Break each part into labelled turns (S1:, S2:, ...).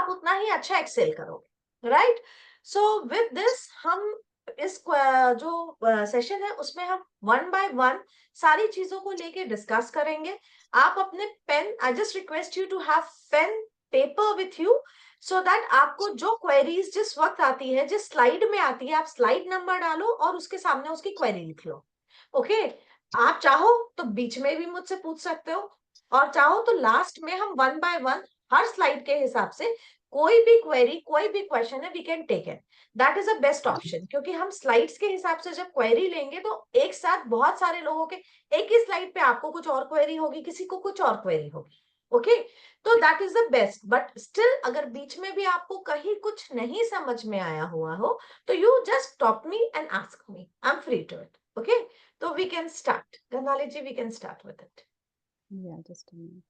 S1: आप उतना ही अच्छा एक्सेल करोगे, राइट? सो विद दिस हम इस जो सेशन है उसमें हम वन बाय वन सारी चीजों को लेके डिस्कस करेंगे। आप अपने pen, I just request you to have pen paper with you, so that आपको जो क्वेरीज जिस वक्त आती है, जिस स्लाइड में आती है, आप स्लाइड नंबर डालो और उसके सामने उसकी क्वेरी लिख लो। ओके? आप चाहो तो बीच में भी मुझसे पूछ सकते हो, और चाहो तो लास्ट में हम one by one her slide के हिसाब से कोई भी क्वेरी, कोई भी क्वेश्चन है, we can take it. That is a best option, क्योंकि हम स्लाइड्स के हिसाब से जब क्वेरी लेंगे तो एक साथ बहुत सारे लोगों के एक ही स्लाइड पे आपको कुछ और क्वेरी होगी, किसी को कुछ और क्वेरी होगी। ओके? तो that is the best. But still अगर बीच में भी आपको कहीं कुछ नहीं समझ में आया हुआ हो तो you just stop me and ask me, I am free to it. Okay? तो we can start, Gangali ji, we can start with it.
S2: Yeah, just a minute.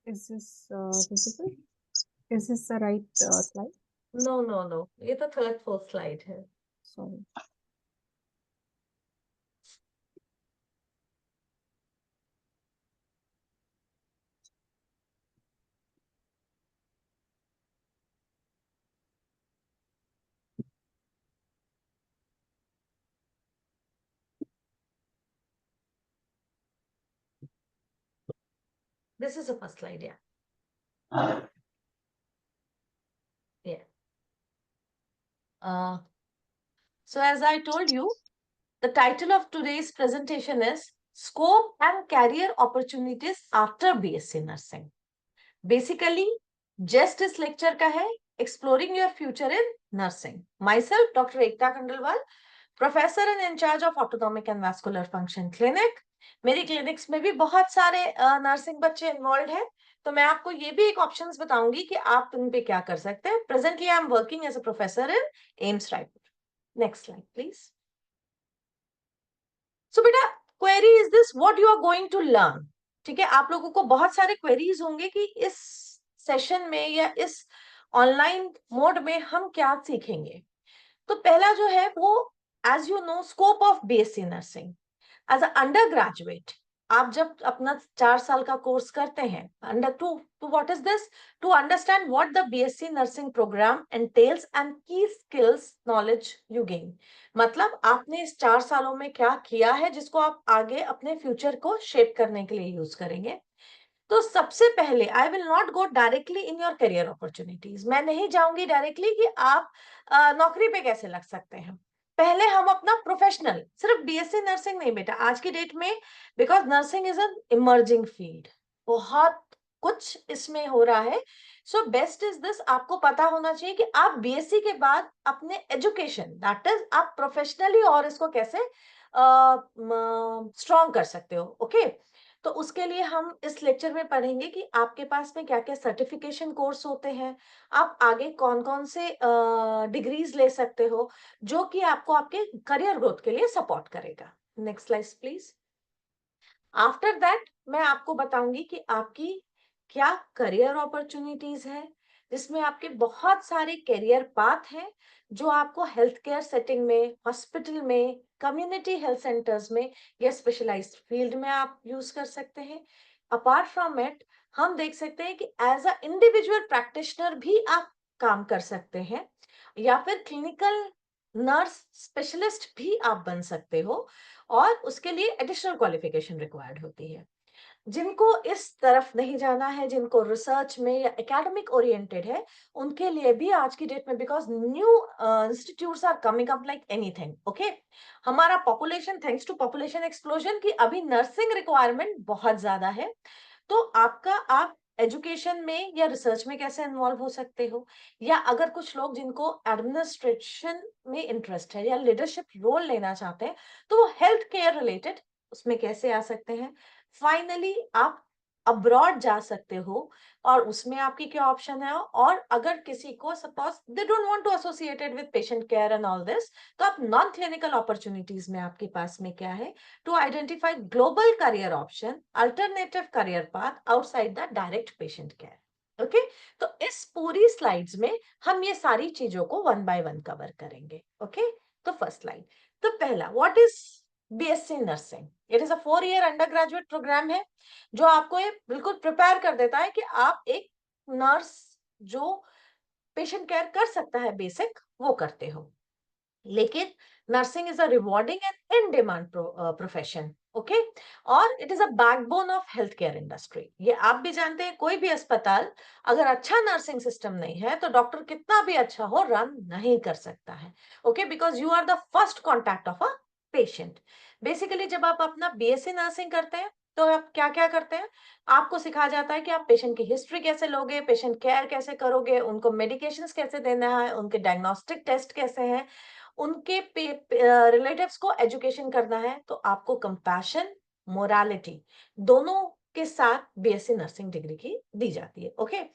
S2: Is this visible? Is this the right slide?
S1: No no no, ये तो third fourth slide है।
S2: Sorry.
S1: This is the first slide, yeah. Yeah. So as I told you, the title of today's presentation is Scope and Career Opportunities After BSc Nursing. Basically, just इस lecture का है Exploring Your Future in Nursing. Myself, Dr. Ekta Khandelwal, Professor and in charge of Autonomic and Vascular Function Clinic. मेरी clinics में भी बहुत सारे nursing बच्चे involve हैं, तो मैं आपको ये भी एक ऑप्शंस बताऊंगी कि आप इन पे क्या कर सकते हैं। Presently I am working as a professor in AIIMS Raipur. Next slide please. So बेटा, query is this what you are going to learn. ठीक है, आप लोगों को बहुत सारे क्वेरीज होंगे कि इस सेशन में या इस ऑनलाइन मोड में हम क्या सीखेंगे। तो पहला जो है वो, as you know, scope of BSc nursing as a undergraduate. आप जब अपना 4 साल का कोर्स करते हैं under to what is this, to understand what the BSc nursing programme entails and key skills knowledge you gain. मतलब आपने इस 4 सालों में क्या किया है जिसको आप आगे अपने फ्यूचर को शेप करने के लिए यूज करेंगे। तो सबसे पहले I will not go directly in your career opportunities. मैं नहीं जाऊंगी डायरेक्टली कि आप नौकरी पे कैसे लग सकते हैं। पहले हम अपना प्रोफेशनल, सिर्फ बीएससी नर्सिंग नहीं बेटा, आज की डेट में because nursing is an emerging field, बहुत कुछ इसमें हो रहा है। सो बेस्ट इज दिस, आपको पता होना चाहिए कि आप बीएससी के बाद अपने एजुकेशन, दैट इज आप प्रोफेशनली और इसको कैसे स्ट्रॉन्ग कर सकते हो। ओके? तो उसके लिए हम इस लेक्चर में पढ़ेंगे कि आपके पास में क्या क्या सर्टिफिकेशन कोर्स होते हैं, आप आगे कौन कौन से डिग्रीज ले सकते हो जो कि आपको आपके करियर ग्रोथ के लिए सपोर्ट करेगा। Next slide please. After that मैं आपको बताऊंगी कि आपकी क्या करियर अपॉर्चुनिटीज है, जिसमें आपके बहुत सारे करियर पाथ हैं जो आपको हेल्थ केयर सेटिंग में, हॉस्पिटल में, कम्युनिटी हेल्थ सेंटर्स में या स्पेशलाइज्ड फील्ड में आप यूज कर सकते हैं। अपार्ट फ्रॉम इट हम देख सकते हैं कि एज अ इंडिविजुअल प्रैक्टिशनर भी आप काम कर सकते हैं, या फिर क्लिनिकल नर्स स्पेशलिस्ट भी आप बन सकते हो, और उसके लिए एडिशनल क्वालिफिकेशन रिक्वायर्ड होती है। जिनको इस तरफ नहीं जाना है, जिनको रिसर्च में या एकेडमिक ओरिएंटेड है, उनके लिए भी आज की डेट में, because new institutes are coming up like anything. Okay? हमारा population, thanks to population explosion, की अभी नर्सिंग रिक्वायरमेंट बहुत ज्यादा है। तो आप एजुकेशन में या रिसर्च में कैसे इन्वॉल्व हो सकते हो, या अगर कुछ लोग जिनको एडमिनिस्ट्रेशन में इंटरेस्ट है या लीडरशिप रोल लेना चाहते हैं तो वो हेल्थ केयर रिलेटेड उसमें कैसे आ सकते हैं। फाइनली आप अब्रॉड जा सकते हो, और उसमें आपकी क्या ऑप्शन है। और अगर किसी को suppose they don't want to associated with patient care and all this, तो आप नॉन क्लिनिकल अपॉर्चुनिटीज में आपके पास में क्या है, to identify global career option, alternative career path outside the direct patient care. Okay, तो इस पूरी स्लाइड्स में हम ये सारी चीजों को वन बाय वन कवर करेंगे। ओके, तो फर्स्ट स्लाइड, तो पहला, what is BSc nursing? It is a 4 year undergraduate programme है जो आपको ये बिल्कुल प्रिपेयर कर देता है कि आप एक नर्स जो पेशेंट केयर कर सकता है बेसिक, वो करते हो। लेकिन nursing is a rewarding and in demand profession. Okay, और it is a backbone of health care industry. ये आप भी जानते हैं, कोई भी अस्पताल अगर अच्छा नर्सिंग सिस्टम नहीं है तो डॉक्टर कितना भी अच्छा हो रन नहीं कर सकता है। Okay, because you are the first contact of a patient. Basically जब आप अपना बीएससी नर्सिंग करते हैं तो आप क्या क्या करते हैं, आपको सिखाया जाता है कि आप पेशेंट की हिस्ट्री कैसे लोगे, पेशेंट केयर कैसे करोगे, उनको मेडिकेशंस कैसे देना है, उनके डायग्नोस्टिक टेस्ट कैसे हैं, उनके रिलेटिव्स को एजुकेशन करना है। तो आपको कंपैशन, मोरालिटी दोनों के साथ बीएससी नर्सिंग डिग्री की दी जाती है। ओके,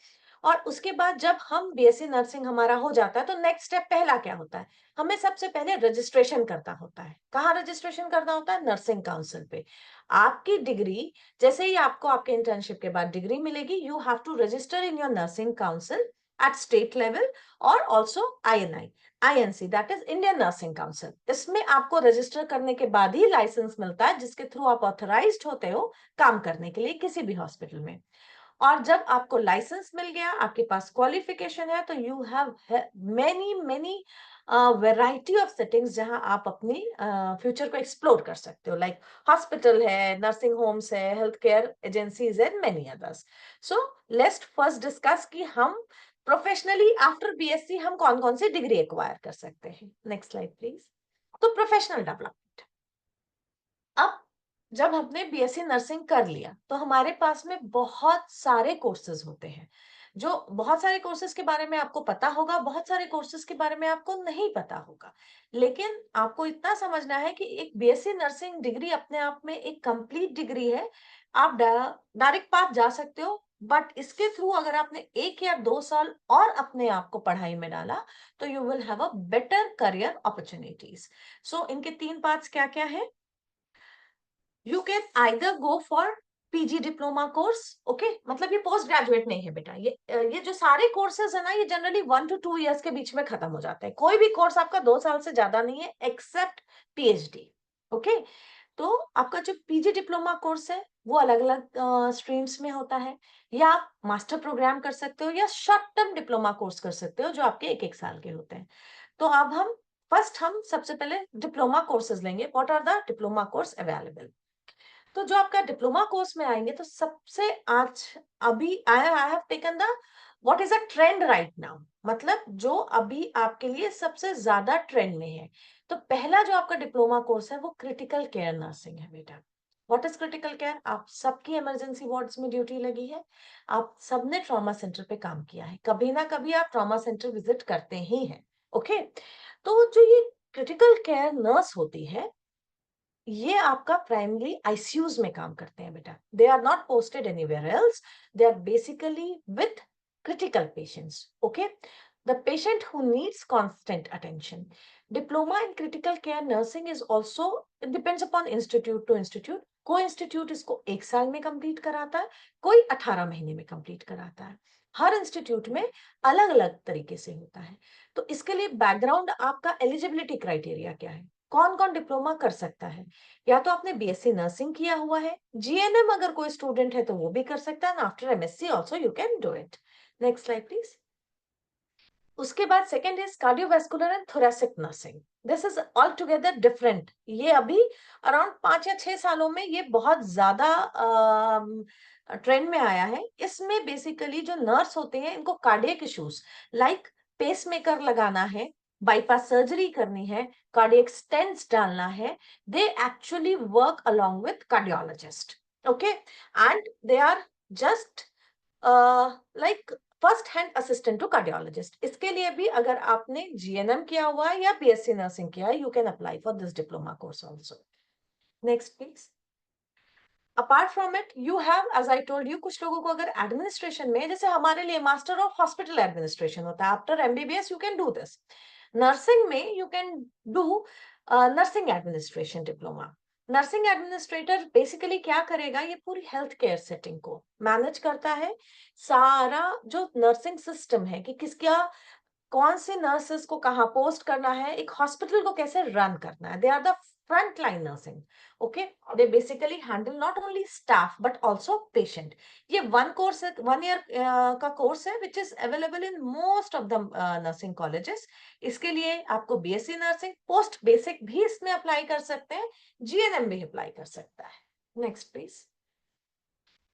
S1: और उसके बाद जब हम बीएससी नर्सिंग हमारा हो जाता है तो नेक्स्ट स्टेप पहला क्या होता है, हमें सबसे पहले रजिस्ट्रेशन करना होता है। कहाँ रजिस्ट्रेशन करना होता है? नर्सिंग काउंसिल पे। आपकी डिग्री, जैसे ही आपको आपके इंटर्नशिप के बाद डिग्री मिलेगी, you have to register in your nursing council at state level और also INI, INC, that is Indian nursing council. इसमें आपको रजिस्टर करने के बाद ही लाइसेंस मिलता है जिसके थ्रू आप ऑथराइज्ड होते हो काम करने के लिए किसी भी हॉस्पिटल में। और जब आपको लाइसेंस मिल गया, आपके पास क्वालिफिकेशन है, तो you have many many variety of settings जहां आप अपनी फ्यूचर को एक्सप्लोर कर सकते हो, लाइक हॉस्पिटल है, नर्सिंग होम्स है, health care agencies and many others. So let's first discuss कि हम प्रोफेशनली आफ्टर बीएससी हम कौन कौन सी डिग्री एक्वायर कर सकते हैं। Next slide please. तो प्रोफेशनल डेवलपमेंट, अब जब हमने बीएससी नर्सिंग कर लिया तो हमारे पास में बहुत सारे कोर्सेज होते हैं। जो बहुत सारे कोर्सेज के बारे में आपको पता होगा, बहुत सारे कोर्सेज के बारे में आपको नहीं पता होगा। लेकिन आपको इतना समझना है कि एक बीएससी नर्सिंग डिग्री अपने आप में एक कंप्लीट डिग्री है। आप डायरेक्ट पाथ जा सकते हो, बट इसके थ्रू अगर आपने 1 या 2 साल और अपने आप को पढ़ाई में डाला तो you will have a better career opportunities. So इनके 3 पार्ट्स क्या क्या है? You can either go for PG diploma course. Okay, मतलब ये पोस्ट ग्रेजुएट नहीं है बेटा, ये जो सारे कोर्सेज है ना, ये जनरली 1 to 2 years के बीच में खत्म हो जाते हैं। कोई भी कोर्स आपका 2 साल से ज्यादा नहीं है एक्सेप्ट पीएचडी। ओके, तो आपका जो पीजी डिप्लोमा कोर्स है वो अलग अलग स्ट्रीम्स में होता है, या आप मास्टर प्रोग्राम कर सकते हो या शॉर्ट टर्म डिप्लोमा कोर्स कर सकते हो जो आपके 1 1 साल के होते हैं। तो अब हम सबसे पहले डिप्लोमा कोर्सेज लेंगे। What are the diploma course available? तो जो आपका डिप्लोमा कोर्स में आएंगे तो सबसे आज अभी I have taken the what is a trend right now, मतलब जो अभी आपके लिए सबसे ज्यादा ट्रेंड में है। तो पहला जो आपका डिप्लोमा कोर्स है वो क्रिटिकल केयर नर्सिंग है बेटा। What is critical care? आप सबकी इमरजेंसी वार्ड्स में ड्यूटी लगी है, आप सबने ट्रॉमा सेंटर पे काम किया है, कभी ना कभी आप ट्रॉमा सेंटर विजिट करते ही हैं। ओके, तो जो ये क्रिटिकल केयर नर्स होती है, ये आपका प्राइमरी आईसीयूज में काम करते हैं बेटा। They are not posted anywhere else, they are basically with critical patients. Okay, the patient who needs constant attention. Diploma in critical care nursing is also, it depends upon institute to institute. कोई institute इसको 1 साल में complete कराता है, कोई 18 महीने में complete कराता है। हर इंस्टीट्यूट में अलग अलग तरीके से होता है। तो इसके लिए बैकग्राउंड, आपका एलिजिबिलिटी क्राइटेरिया क्या है, कौन कौन डिप्लोमा कर सकता है? या तो आपने बीएससी नर्सिंग किया हुआ है, जीएनएम अगर कोई स्टूडेंट है तो वो भी कर सकता है, after MSc also you can do it. Next slide please. उसके बाद second is cardiovascular and thoracic nursing. This is all together different. ये अभी अराउंड 5 या 6 सालों में ये बहुत ज्यादा ट्रेंड में आया है। इसमें बेसिकली जो नर्स होते हैं इनको कार्डियक इश्यूज लाइक पेसमेकर लगाना है, बाईपास सर्जरी करनी है, कार्डियक स्टेंट्स डालना है, they actually work along with cardiologist. Okay, and they are just like first hand assistant to cardiologist. इसके लिए भी अगर आपने जीएनएम किया हुआ है या बीएससी नर्सिंग किया है, you can apply for this diploma course also. Next please. Apart from it you have, as I told you, कुछ लोगों को अगर एडमिनिस्ट्रेशन में, जैसे हमारे लिए मास्टर ऑफ हॉस्पिटल एडमिनिस्ट्रेशन होता है, after MBBS you can do this. Nursing में you can do nursing administration diploma. Nursing administrator basically क्या करेगा, ये पूरी हेल्थ केयर सेटिंग को मैनेज करता है। सारा जो नर्सिंग सिस्टम है कि किसका, कौन से नर्सेस को कहाँ पोस्ट करना है, एक हॉस्पिटल को कैसे रन करना है, they are the front line nursing. Okay, they basically handle not only staff but also patient. ये वन कोर्स, 1 ईयर का कोर्स है which is available in most of the नर्सिंग कॉलेजेस। इसके लिए आपको बीएससी नर्सिंग पोस्ट बेसिक भी इसमें अप्लाई कर सकते हैं, जीएनएम भी अप्लाई कर सकता है। Next please.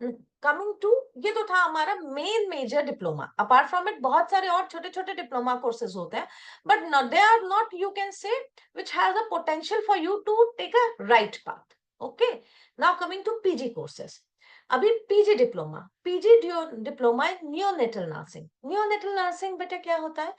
S1: कमिंग टू, ये तो था हमारा main major diploma. Apart from it बहुत सारे और छोटे छोटे डिप्लोमा कोर्सेज होते हैं, but not they are not, you can say, which has a potential for you to take a right path. Okay, now coming to PG courses. अभी PG diploma, PG diploma in neonatal nursing. Neonatal nursing बेटा क्या होता है,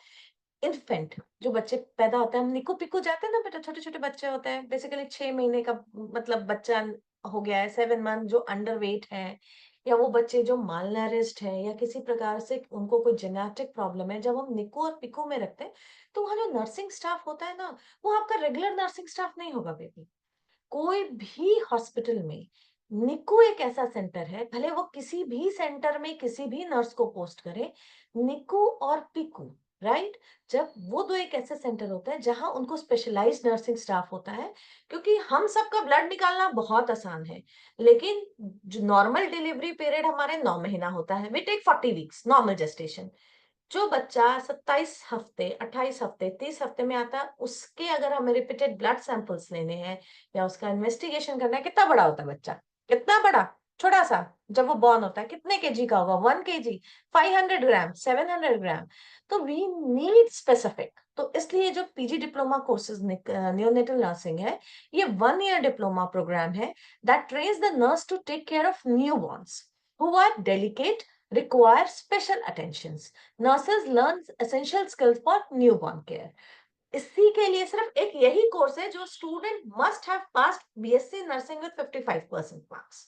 S1: infant जो बच्चे पैदा होते हैं, हम निकू पिकू जाते हैं ना बेटा, छोटे छोटे बच्चे होते हैं, बेसिकली 6 महीने का मतलब बच्चा हो गया है, 7 मंथ, जो अंडर वेट है, या वो बच्चे जो मालनरिश्ड है, या किसी प्रकार से उनको कोई जेनेटिक प्रॉब्लम है, जब हम निको और पिको में रखते हैं, तो वहाँ जो नर्सिंग स्टाफ होता है ना, वो आपका रेगुलर नर्सिंग स्टाफ नहीं होगा बेबी। कोई भी हॉस्पिटल में निकू एक ऐसा सेंटर है, भले वो किसी भी सेंटर में किसी भी नर्स को पोस्ट करे, निकू और पिकू, राइट, जब वो दो एक ऐसे सेंटर होता है जहां उनको स्पेशलाइज्ड नर्सिंग स्टाफ होता है। क्योंकि हम सबका ब्लड निकालना बहुत आसान है, लेकिन जो नॉर्मल डिलीवरी पीरियड हमारे 9 महीना होता है, we take 40 weeks normal gestation. जो बच्चा 27 हफ्ते, 28 हफ्ते, 30 हफ्ते में आता है, उसके अगर हमें रिपीटेड ब्लड सैंपल्स लेने हैं या उसका इन्वेस्टिगेशन करना है, कितना बड़ा होता है बच्चा, कितना बड़ा, छोटा सा, जब वो बॉर्न होता है कितने केजी का होगा, 1 kg, 500 ग्राम, 700 ग्राम। तो वी नीड स्पेसिफिक, तो इसलिए जो PG diploma courses neonatal nursing है, ये 1 ईयर डिप्लोमा प्रोग्राम है that trains the nurse to take care of newborns who are delicate, require special attentions. Nurses learn essential skills for newborn care. इसी के लिए सिर्फ एक यही कोर्स है जो student must have passed BSc nursing with 55% marks.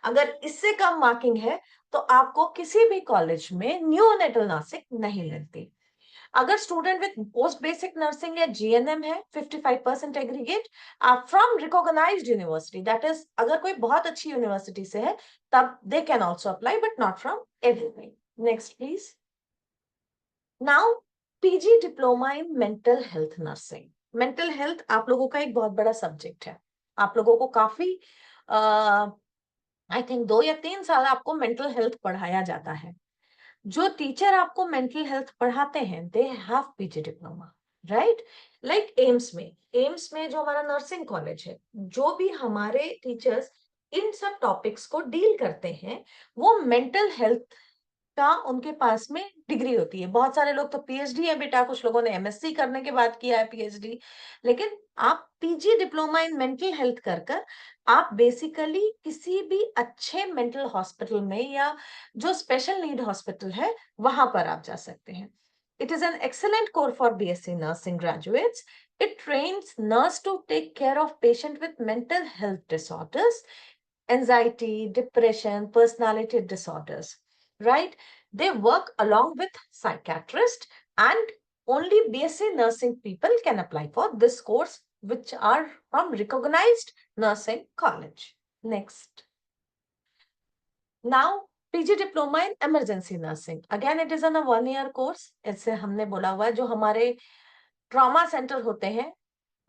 S1: अगर इससे कम मार्किंग है तो आपको किसी भी कॉलेज में न्यूनेटल नर्सिंग नहीं मिलती। अगर student with post basic nursing या जीएनएम है, 55% एग्रीगेट, आप from recognised university, that is अगर कोई बहुत अच्छी यूनिवर्सिटी से है, तब they can also apply, but not from everything. Next please. Now PG diploma in mental health nursing. Mental health आप लोगों का एक बहुत बड़ा सब्जेक्ट है। आप लोगों को काफी आई थिंक 2 या 3 साल आपको मेंटल हेल्थ पढ़ाया जाता है। जो टीचर आपको मेंटल हेल्थ पढ़ाते हैं, they have PG diploma, right. Like AIIMS में जो हमारा नर्सिंग कॉलेज है, जो भी हमारे टीचर्स इन सब टॉपिक्स को डील करते हैं, वो मेंटल हेल्थ का उनके पास में डिग्री होती है। बहुत सारे लोग तो पीएचडी है बेटा, कुछ लोगों ने एमएससी करने के बाद किया है पीएचडी, लेकिन आप PG diploma in mental health कर कर आप बेसिकली किसी भी अच्छे मेंटल हॉस्पिटल में या जो स्पेशल नीड हॉस्पिटल है वहां पर आप जा सकते हैं। It is an excellent course for BSc nursing graduates. It trains nurse to take care of patient with mental health disorders, anxiety, depression, personality disorders, right? They work along with psychiatrists, and only BSc nursing people can apply for this course, which are from recognized nursing college. Next. Now, PG diploma in emergency nursing. Again, it is on a 1 year course. ऐसे हमने बोला हुआ है, जो हमारे trauma centre होते हैं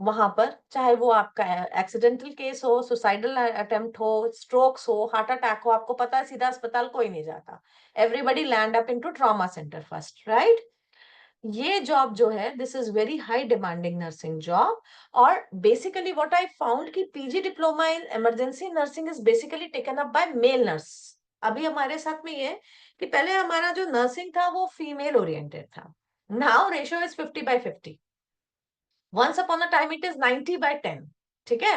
S1: वहां पर, चाहे वो आपका एक्सीडेंटल केस हो, सुसाइडल अटेम्प्ट हो, स्ट्रोक्स हो, हार्ट अटैक हो, आपको पता है सीधा अस्पताल कोई नहीं जाता, everybody land up into trauma centre first, right. ये जॉब जो है, this is very high demanding nursing job. और बेसिकली व्हाट आई फाउंड कि PG diploma in emergency nursing is basically taken up by male nurse. अभी हमारे साथ में ये कि पहले हमारा जो नर्सिंग था वो फीमेल ओरिएंटेड था, now ratio is 50/50। Once upon a time it is 90/10, ठीक है।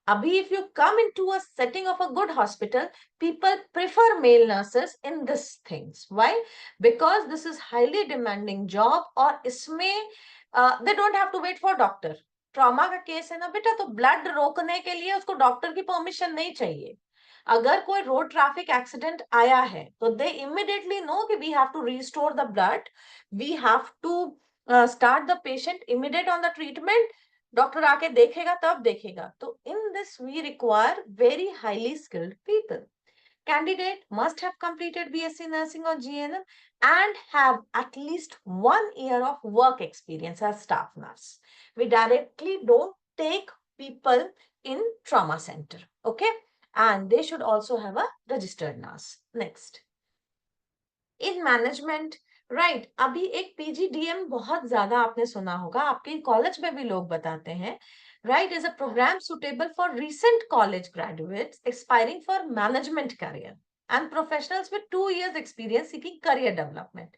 S1: अभी if you come into a setting of a good hospital, people prefer male nurses in this things. Why? Because this is highly demanding job, और इसमें they don't have to wait for doctor. Trauma का case है ना बेटा, तो blood रोकने के लिए उसको डॉक्टर की परमिशन नहीं चाहिए। अगर कोई रोड ट्रैफिक एक्सीडेंट आया है तो दे इमिडिएटली नो कि we have to restore the blood, we have to start the patient immediate on the treatment, doctor आके देखेगा तब देखेगा। तो in this we require very highly skilled people. Candidate must have completed BSc Nursing or GNM and have at least 1 year of work experience as staff nurse. We directly don't take people in trauma center, okay? And they should also have a registered nurse. Next. In management, right अभी एक PGDM बहुत ज्यादा आपने सुना होगा, आपके college में भी लोग बताते हैं, right is a programme suitable for recent college graduates expiring for management career and professionals with 2 years experience seeking career development.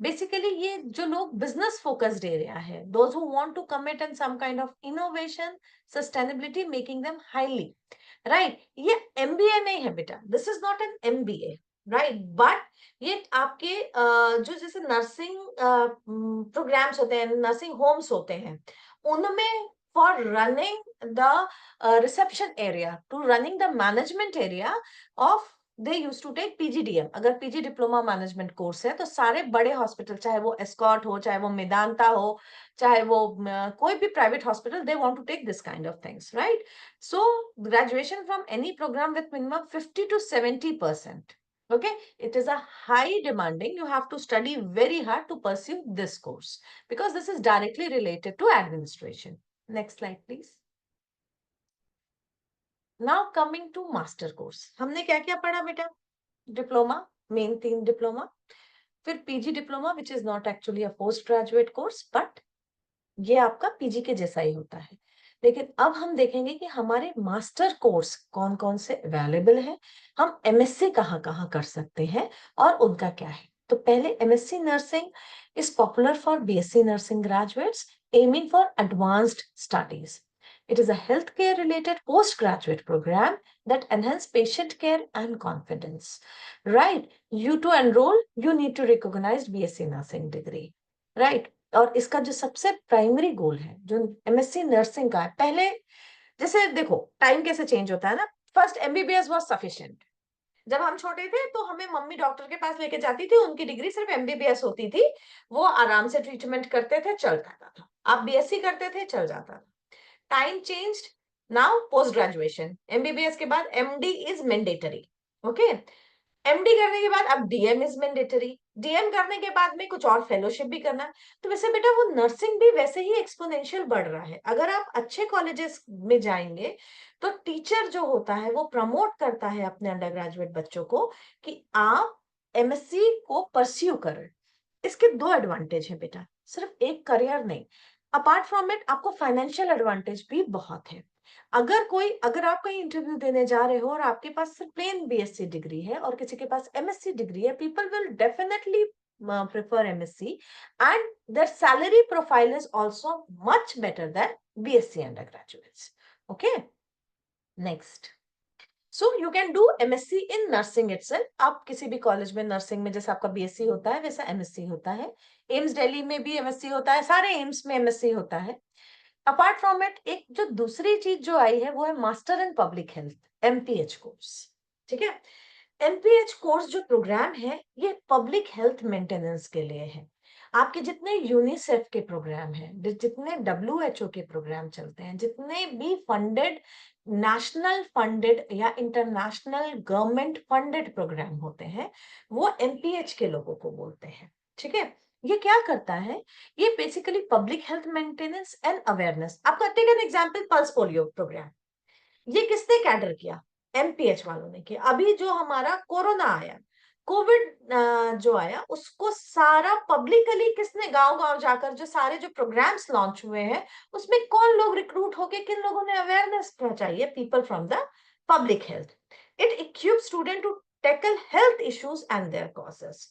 S1: Basically ये जो लोग बिजनेस फोकस्ड एरिया है, those who want to commit in some kind of innovation sustainability making them highly right. ये MBA नहीं है बेटा, this is not an MBA, right, but ये आपके जो जैसे नर्सिंग प्रोग्राम्स होते हैं, नर्सिंग होम्स होते हैं, उनमें for running the reception area, to running the management area of, they use to take PGDM. अगर पीजी डिप्लोमा मैनेजमेंट कोर्स है तो सारे बड़े हॉस्पिटल, चाहे वो एस्कॉर्ट हो, चाहे वो मेदांता हो, चाहे वो कोई भी private hospital, they want to take this kind of things, right. So graduation from any program with minimum 50 to 70%. Okay, it is a high demanding. You have to study very hard to pursue this course because this is directly related to administration. Next slide, please. Now coming to master course. हमने क्या क्या पढ़ा बेटा? Diploma, main 3 diploma, फिर PG diploma which is not actually a post graduate course, but ये आपका PG के जैसा ही होता है। लेकिन अब हम देखेंगे कि हमारे मास्टर कोर्स कौन कौन से अवेलेबल है, हम एमएससी कहाँ कहाँ कर सकते हैं और उनका क्या है। तो पहले MSc nursing is popular for BSc nursing graduates aiming for advanced studies. It is a healthcare related postgraduate program that enhance patient care and confidence. Right? You to enroll, you need to recognize BSc nursing degree. Right? और इसका जो सबसे primary goal है, जो MSc nursing का है, पहले जैसे देखो टाइम कैसे चेंज होता है ना, फर्स्ट एमबीबीएस वाज सफिशिएंट। जब हम छोटे थे तो हमें मम्मी डॉक्टर के पास लेके जाती थी, उनकी डिग्री सिर्फ एमबीबीएस होती थी, वो आराम से ट्रीटमेंट करते थे, चल जाता था। आप बीएससी करते थे, चल जाता था। Time changed, now post graduation, MBBS के बाद MD is mandatory. Okay, MD करने के बाद अब डीएम इज मैंडेटरी, डीएम करने के बाद में कुछ और फेलोशिप भी करना। तो वैसे बेटा वो नर्सिंग भी वैसे ही एक्सपोनेंशियल बढ़ रहा है। अगर आप अच्छे कॉलेजेस में जाएंगे तो टीचर जो होता है वो प्रमोट करता है अपने अंडर ग्रेजुएट बच्चों को कि आप एमएससी को परस्यू करें। इसके 2 एडवांटेज है बेटा, सिर्फ एक करियर नहीं, अपार्ट फ्रॉम इट आपको फाइनेंशियल एडवांटेज भी बहुत है। अगर आप कहीं इंटरव्यू देने जा रहे हो और आपके पास सिर्फ प्लेन बीएससी डिग्री है और किसी के पास एमएससी डिग्री है, people will definitely prefer MSc and their salary profile is also much better than BSc undergraduates. Okay, next. So you can do MSc in nursing itself. आप किसी भी college में nursing में जैसे आपका बीएससी होता है वैसा एमएससी होता है। एम्स दिल्ली में भी एमएससी होता है, सारे एम्स में एमएससी होता है। अपार्ट फ्रॉम इट एक जो दूसरी चीज जो आई है वो है master in public health MPH course. ठीक है, एमपीएच कोर्स जो प्रोग्राम है ये पब्लिक हेल्थ मेंटेनेंस के लिए है। आपके जितने यूनिसेफ के प्रोग्राम हैं, जितने डब्ल्यूएचओ के प्रोग्राम चलते हैं, जितने भी फंडेड नेशनल फंडेड या इंटरनेशनल गवर्नमेंट फंडेड प्रोग्राम होते हैं, वो एमपीएच के लोगों को बोलते हैं। ठीक है, ये क्या करता है, ये basically public health maintenance and awareness. आपका take an example pulse polio programme, ये किसने कैटर किया, एमपीएच वालों ने किया। अभी जो हमारा कोरोना आया, कोविड जो आया, उसको सारा पब्लिकली किसने गांव गांव जाकर जो सारे जो प्रोग्राम्स लॉन्च हुए हैं उसमें कौन लोग रिक्रूट होके किन लोगों ने अवेयरनेस पहुंचाई है, people from the public health. It equips student to tackle health issues and their causes.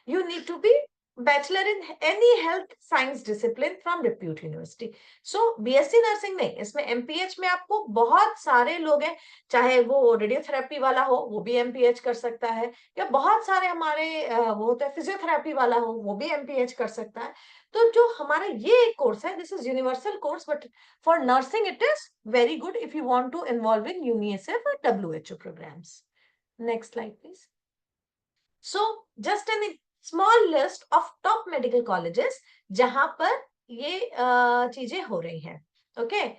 S1: You need to be bachelor in any health science discipline from repute university. So BSc nursing नहीं, इसमें MPH में आपको बहुत सारे लोग हैं, चाहे वो रेडियोथेरेपी वाला हो वो भी एमपीएच कर सकता है, या बहुत सारे हमारे वो होता है फिजियोथेरेपी वाला हो वो भी एमपीएच कर सकता है। तो जो हमारा ये एक कोर्स है, this is universal course, but for nursing it is very good if you want to involve in UNICEF और WHO programmes. Next slide please. So just an small list of top medical colleges जहां पर ये चीजें हो रही हैं। Okay.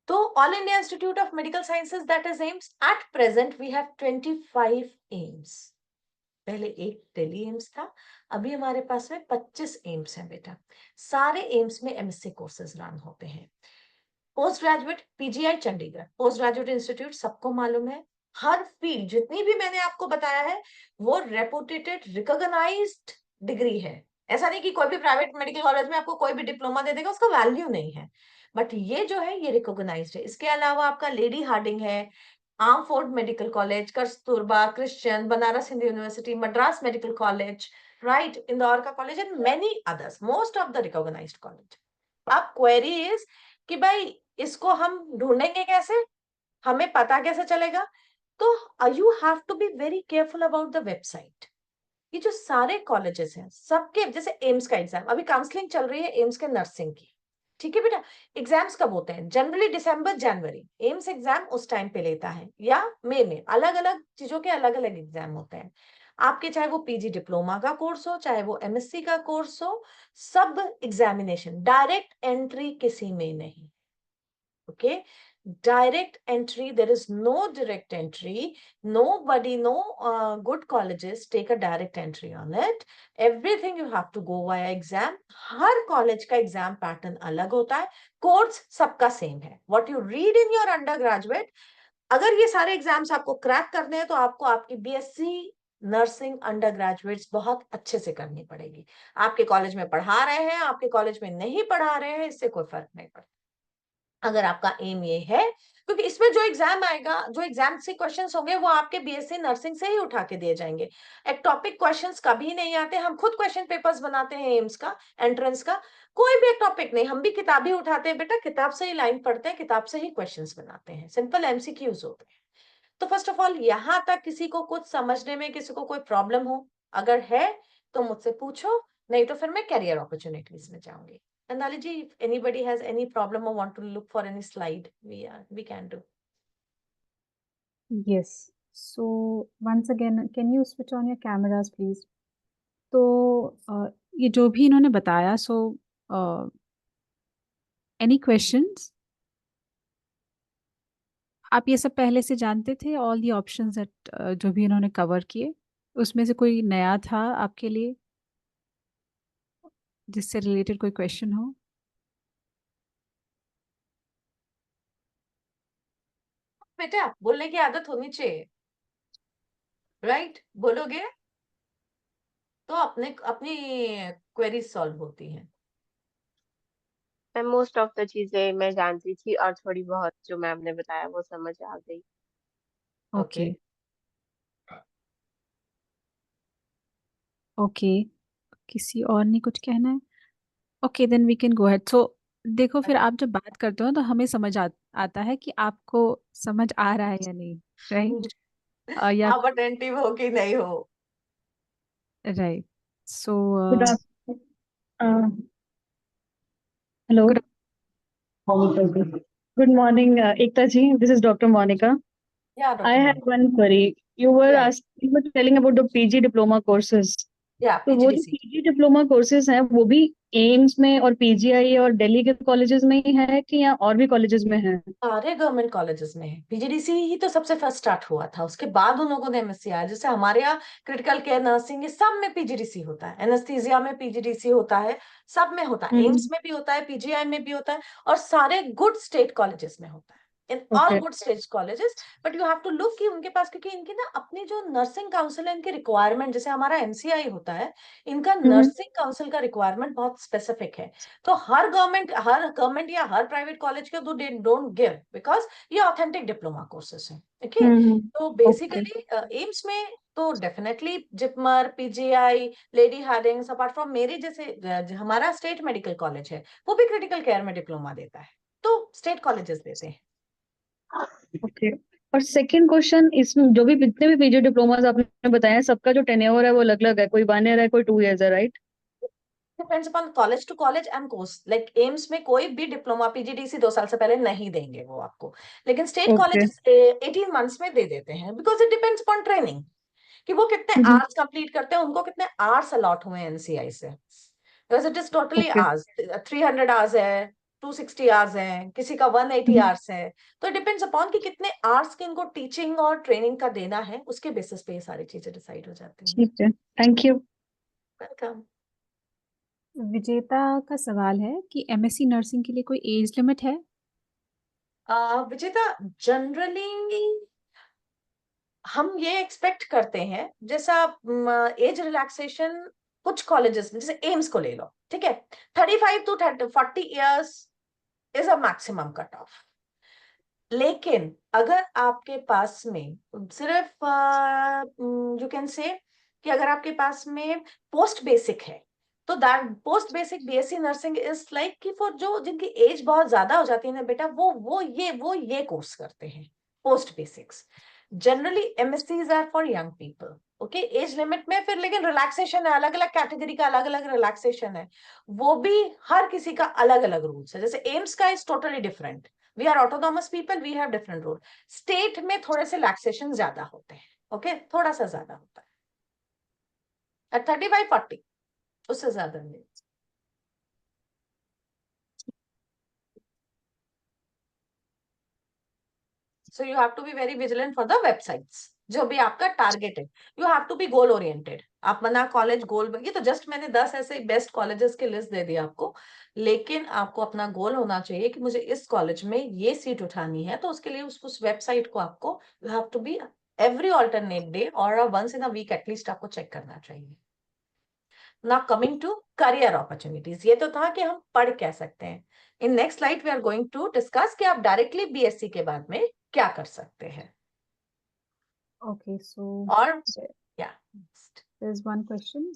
S1: So All India Institute of Medical Sciences, that is AIIMS. At present we have 25 AIIMS. पहले एक दिल्ली एम्स था, अभी हमारे पास में 25 एम्स हैं बेटा। सारे एम्स में एमएससी कोर्सेज रन होते हैं। Post graduate PGI Chandigarh, post graduate institute सबको मालूम है। हर फील्ड जितनी भी मैंने आपको बताया है वो रेपुटेटेड रिकॉग्नाइज्ड डिग्री है। ऐसा नहीं कि कोई भी प्राइवेट मेडिकल कॉलेज में आपको कोई भी डिप्लोमा दे देगा, उसका वैल्यू नहीं है, बट ये जो है ये रिकॉग्नाइज्ड है। इसके अलावा आपका लेडी हार्डिंग है, armed forces medical college, Kasturba, Christian, Banaras Hindu university, Madras medical college, right, Indore का college and many others, most of the recognised college. अब क्वेरी इज कि भाई इसको हम ढूंढेंगे कैसे, हमें पता कैसे चलेगा? तो you have to be very careful about the website. ये जो सारे कॉलेजेस हैं सबके, जैसे एम्स का एग्जाम, अभी काउंसलिंग चल रही है एम्स के नर्सिंग की, ठीक है बेटा। एग्जाम्स कब होते हैं? जनरली दिसंबर जनवरी, एम्स एग्जाम उस टाइम पे लेता है, या मई में। अलग अलग चीजों के अलग अलग एग्जाम होते हैं आपके, चाहे वो पीजी डिप्लोमा का कोर्स हो, चाहे वो एमएससी का कोर्स हो, सब एग्जामिनेशन, डायरेक्ट एंट्री किसी में नहीं। Okay, direct entry, there is no direct entry. Nobody, no good colleges take a direct entry on it. Everything you have to go via exam. Her college का exam pattern अलग होता है, course सबका same है। What you read in your undergraduate, अगर ये सारे exams आपको क्रैक करने हैं तो आपको आपकी बीएससी नर्सिंग अंडर ग्रेजुएट्स बहुत अच्छे से करनी पड़ेगी। आपके कॉलेज में पढ़ा रहे हैं, आपके कॉलेज में नहीं पढ़ा रहे हैं, इससे कोई फर्क नहीं पड़ता। अगर आपका एम ये है, क्योंकि इसमें जो एग्जाम आएगा, जो एग्जाम से क्वेश्चंस होंगे वो आपके बीएससी नर्सिंग से ही उठा के दिए जाएंगे। एक टॉपिक क्वेश्चंस कभी नहीं आते, हम खुद क्वेश्चन पेपर्स बनाते हैं एम्स का, एंट्रेंस का, कोई भी एक टॉपिक नहीं, हम भी किताब ही उठाते हैं बेटा, किताब से ही लाइन पढ़ते हैं, किताब से ही क्वेश्चंस बनाते हैं, सिंपल एमसीक्यूज होते हैं। तो फर्स्ट ऑफ ऑल यहाँ तक किसी को कुछ समझने में किसी को कोई प्रॉब्लम हो, अगर है तो मुझसे पूछो, नहीं तो फिर मैं कैरियर अपॉर्चुनिटीज में जाऊंगी। Nandali ji, if anybody has any problem or want to look for any slide, we can do.
S2: Yes. So once again, can you switch on your cameras, please? तो ये जो भी इन्होंने बताया, सो एनी क्वेश्चंस? आप ये सब पहले से जानते थे, ऑल दी ऑप्शंस दैट जो भी इन्होंने कवर किए, उसमें से कोई नया था आपके लिए जिससे रिलेटेड कोई क्वेश्चन हो?
S1: बेटा बोलने की आदत होनी चाहिए, राइट? बोलोगे तो अपने अपनी क्वेरीज सॉल्व होती हैं।
S3: मैं मोस्ट ऑफ द चीजें मैं जानती थी और थोड़ी बहुत जो मैम ने बताया वो समझ आ गई।
S2: ओके ओके, किसी और ने कुछ कहना है? Okay, then we can go ahead. So देखो, फिर आप जब बात करते हो तो हमें आता है कि आपको समझ आ रहा है या नहीं, राइट? या
S1: आप अटेंटिव हो कि नहीं हो।
S2: Right, so
S4: Good afternoon. Hello. Good morning, Ekta ji. This is Dr. Monica.
S1: Yeah,
S4: I
S1: Dr.
S4: have
S1: Monica.
S4: one query. You
S1: Yeah,
S4: were telling about the PG diploma courses.
S1: yeah,
S4: तो वो जो
S1: PGDC.
S4: PG diploma courses हैं वो भी AIIMS में और PGI और दिल्ली के कॉलेजेस में ही है कि या और भी कॉलेजेस में है?
S1: सारे गवर्नमेंट कॉलेजेस में है। पीजीडीसी ही तो सबसे फर्स्ट स्टार्ट हुआ था, उसके बाद उन लोगों ने एमएससी आया। जैसे हमारे यहाँ क्रिटिकल केयर नर्सिंग, ये सब में पीजीडीसी होता है, एनेस्थीसिया में पीजीडीसी होता है, सब में होता है, एम्स में भी होता है, पीजीआई में भी होता है, और सारे गुड स्टेट कॉलेजेस में होता है, in all
S4: okay
S1: good state colleges. But you have to look कि उनके पास, क्योंकि इनकी ना अपनी जो नर्सिंग काउंसिल है, इनकी रिक्वायरमेंट, जैसे हमारा एमसीआई होता है, इनका नर्सिंग काउंसिल का रिक्वायरमेंट बहुत स्पेसिफिक है। तो हर गवर्नमेंट या हर प्राइवेट कॉलेज के दे डोंट गिव, बिकॉज ये ऑथेंटिक डिप्लोमा कोर्सेस हैं। ओके, तो
S4: ओके
S1: बेसिकली एम्स में तो definitely JIPMER, PGI, lady Hardinge, apart from मेरे जैसे हमारा स्टेट मेडिकल कॉलेज है, वो भी क्रिटिकल केयर में डिप्लोमा देता है, तो स्टेट कॉलेजेस देते हैं।
S4: ओके। और सेकंड क्वेश्चन, इसमें जो भी जितने भी पीजी डिप्लोमास आपने बताया सबका जो टेन्योर है वो अलग अलग है, कोई 1 ईयर है, कोई 2 इयर्स है, right?
S1: Depends upon college to college and course. Like AIIMS में कोई भी डिप्लोमा पीजीडीसी 2 साल से पहले नहीं देंगे वो आपको, लेकिन स्टेट
S4: ओके
S1: कॉलेजेस 18 मंथ्स में दे देते हैं, because it depends upon training, कि वो कितने आवर्स कंप्लीट करते हैं, उनको कितने आवर्स अलॉट हुए एनसीआई से, because it is totally
S4: okay
S1: hours, 300 hours है, 260 आवर्स हैं, किसी का 180 आवर्स है, तो डिपेंड्स अपॉन कि कितने आवर्स के इनको टीचिंग और ट्रेनिंग का देना है, उसके बेसिस पे ये सारी चीजें डिसाइड हो जाती हैं।
S4: ठीक है, थैंक यू।
S1: वेलकम।
S2: विजेता का सवाल है कि एमएससी नर्सिंग के लिए कोई एज लिमिट है?
S1: विजेता, जनरली हम ये एक्सपेक्ट करते हैं, जैसा एज रिलैक्सेशन कुछ कॉलेजेस में, जैसे एम्स को ले लो, ठीक है, 35 to 40 years is a maximum cut off. लेकिन अगर आपके पास में सिर्फ यू कैन से कि अगर आपके पास में पोस्ट बेसिक है, तो that post basic BSc nursing is like कि फॉर जो जिनकी एज बहुत ज्यादा हो जाती है ना बेटा, वो ये कोर्स करते हैं, post basics. Generally MScs are for young people, okay, age limit में फिर लेकिन रिलैक्सेशन है, अलग अलग कैटेगरी का अलग अलग रिलैक्सेशन है, वो भी हर किसी का अलग अलग रूल्स है। जैसे एम्स का is totally different, we are autonomous people, we have different rule. State में थोड़े से रिलैक्सेशन ज्यादा होते हैं, ओके, थोड़ा सा ज्यादा होता है, 35-40, उससे ज्यादा नहीं। So you have to be very vigilant for the websites, जो भी आपका टारगेट है। You have to be goal oriented. आप मना कॉलेज गोल, ये तो जस्ट मैंने 10 ऐसे बेस्ट कॉलेजेस की लिस्ट दे दी आपको, लेकिन आपको अपना गोल होना चाहिए कि मुझे इस कॉलेज में ये सीट उठानी है, तो उसके लिए उस वेबसाइट को आपको you have to be every alternate day और once in a week at least आपको चेक करना चाहिए। Now coming to career opportunities, ये तो था कि हम पढ़ क्या सकते हैं। In next slide we are going to discuss कि आप डायरेक्टली बीएससी के बाद में क्या कर सकते हैं।
S2: ओके, सो
S1: और या
S2: there is one question,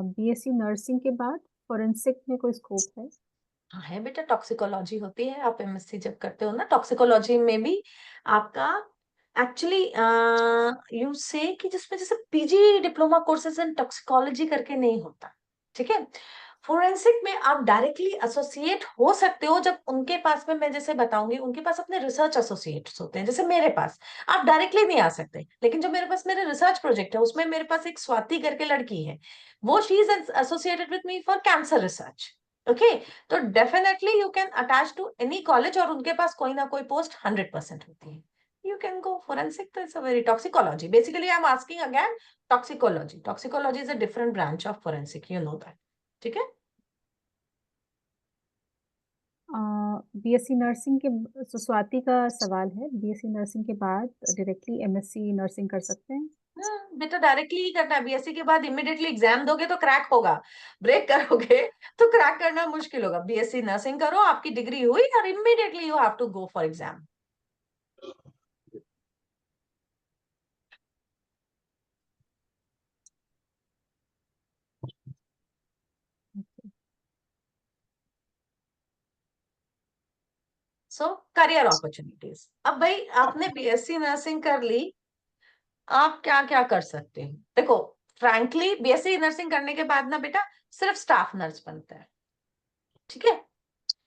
S2: BSc nursing के बाद फोरेंसिक में कोई स्कोप है?
S1: हाँ है बेटा, टॉक्सिकोलॉजी होती है, आप एमएससी जब करते हो ना, टॉक्सिकोलॉजी में भी आपका एक्चुअली यू से कि जिसमें जैसे PG diploma courses in toxicology करके नहीं होता, ठीक है। फोरेंसिक में आप डायरेक्टली एसोसिएट हो सकते हो जब उनके पास में, मैं जैसे बताऊंगी, उनके पास अपने रिसर्च एसोसिएट्स होते हैं, जैसे मेरे पास। आप डायरेक्टली नहीं आ सकते, लेकिन जो मेरे पास मेरे रिसर्च प्रोजेक्ट है उसमें मेरे पास एक स्वाति करके लड़की है, वो she is associated with me for cancer research, okay. तो definitely you can attach to any college और उनके पास कोई ना कोई पोस्ट 100% होती है, you can go forensic. It's a very toxicology, basically I'm asking again toxicology is a different branch of forensic, you know that, ठीक है।
S2: बीएससी नर्सिंग के, so स्वाति का सवाल है, बीएससी नर्सिंग के बाद डायरेक्टली एमएससी नर्सिंग कर सकते हैं?
S1: बेटा डायरेक्टली ही करना है, बीएससी के बाद इमीडिएटली एग्जाम दोगे तो क्रैक होगा, ब्रेक करोगे तो क्रैक करना मुश्किल होगा। बीएससी नर्सिंग करो, आपकी डिग्री हुई और immediately you have to go for exam. So career opportunities, अब भाई आपने बीएससी नर्सिंग कर ली, आप क्या क्या कर सकते हैं। देखो फ्रैंकली बीएससी नर्सिंग करने के बाद ना बेटा सिर्फ स्टाफ नर्स बनता है, ठीक है।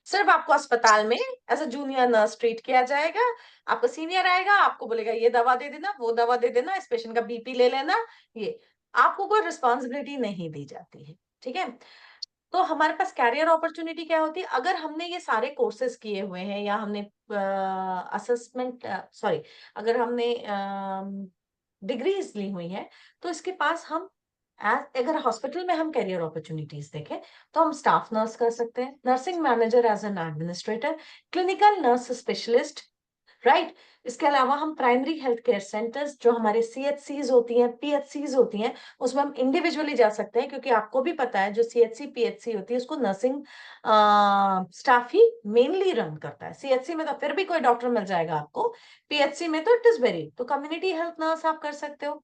S1: सिर्फ आपको अस्पताल में as a junior nurse treat किया जाएगा, आपका सीनियर आएगा, आपको बोलेगा ये दवा दे देना, वो दवा दे देना, इस पेशेंट का बीपी ले लेना, ये आपको कोई रिस्पॉन्सिबिलिटी नहीं दी जाती है, ठीक है। तो हमारे पास कैरियर अपॉर्चुनिटी क्या होती है, अगर हमने ये सारे कोर्सेज किए हुए हैं या हमने असेसमेंट सॉरी अगर हमने डिग्रीज ली हुई है, तो इसके पास हम अगर हॉस्पिटल में हम कैरियर अपॉर्चुनिटीज देखें तो हम स्टाफ नर्स कर सकते हैं, nursing manager as an administrator, clinical nurse specialist, right. इसके अलावा हम प्राइमरी हेल्थ केयर सेंटर्स, जो हमारे सीएचसीज होती हैं, पीएचसीज होती हैं, उसमें हम इंडिविजुअली जा सकते हैं, क्योंकि आपको भी पता है जो सीएचसी पीएचसी होती है उसको नर्सिंग स्टाफ ही मेनली रन करता है। सीएचसी में तो फिर भी कोई डॉक्टर मिल जाएगा आपको, पीएचसी में तो इट इज वेरी, तो कम्युनिटी हेल्थ नर्स आप कर सकते हो।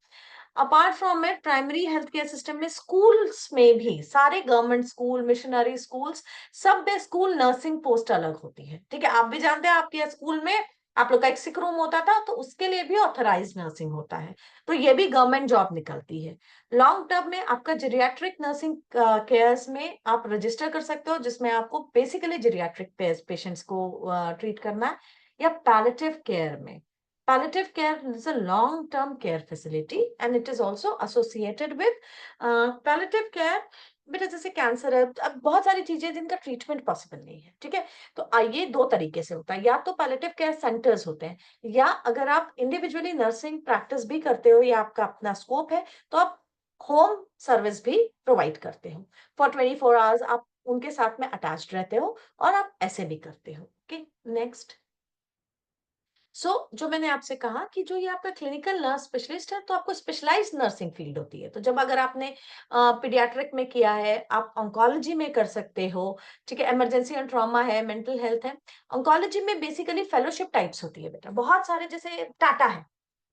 S1: Apart from it primary health care system में स्कूल्स में भी, सारे गवर्नमेंट स्कूल, मिशनरी स्कूल्स, सब में स्कूल नर्सिंग पोस्ट अलग होती है, ठीक है। आप भी जानते हैं आपके स्कूल में आप लोग का एक सिक रूम होता था, तो उसके लिए भी ऑथराइज नर्सिंग होता है, तो ये भी गवर्नमेंट जॉब निकलती है। लॉन्ग टर्म में आपका जेरियाट्रिक नर्सिंग केयर्स में आप रजिस्टर कर सकते हो, जिसमें आपको बेसिकली जेरियाट्रिक पेशेंट्स को ट्रीट करना है, या पैलेटिव केयर में। Palliative care is a long-term care facility and it is also associated with palliative care बेटा जैसे कैंसर है, अब बहुत सारी चीजें जिनका ट्रीटमेंट पॉसिबल नहीं है, ठीक है। तो ये दो तरीके से होता है, या तो पैलिएटिव केयर सेंटर्स होते हैं, या अगर आप इंडिविजुअली नर्सिंग प्रैक्टिस भी करते हो या आपका अपना स्कोप है, तो आप होम सर्विस भी प्रोवाइड करते हो। फॉर 24 आवर्स आप उनके साथ में अटैच्ड रहते हो, और आप ऐसे भी करते हो। Okay, next. जो मैंने आपसे कहा कि जो ये आपका क्लिनिकल नर्स स्पेशलिस्ट है, तो आपको स्पेशलाइज्ड नर्सिंग फील्ड होती है। तो जब अगर आपने पीडियाट्रिक में किया है, आप ऑन्कोलॉजी में कर सकते हो, ठीक है, इमरजेंसी एंड ट्रॉमा है, मेंटल हेल्थ है। ऑन्कोलॉजी में बेसिकली फेलोशिप टाइप्स होती है बेटा, बहुत सारे, जैसे टाटा है,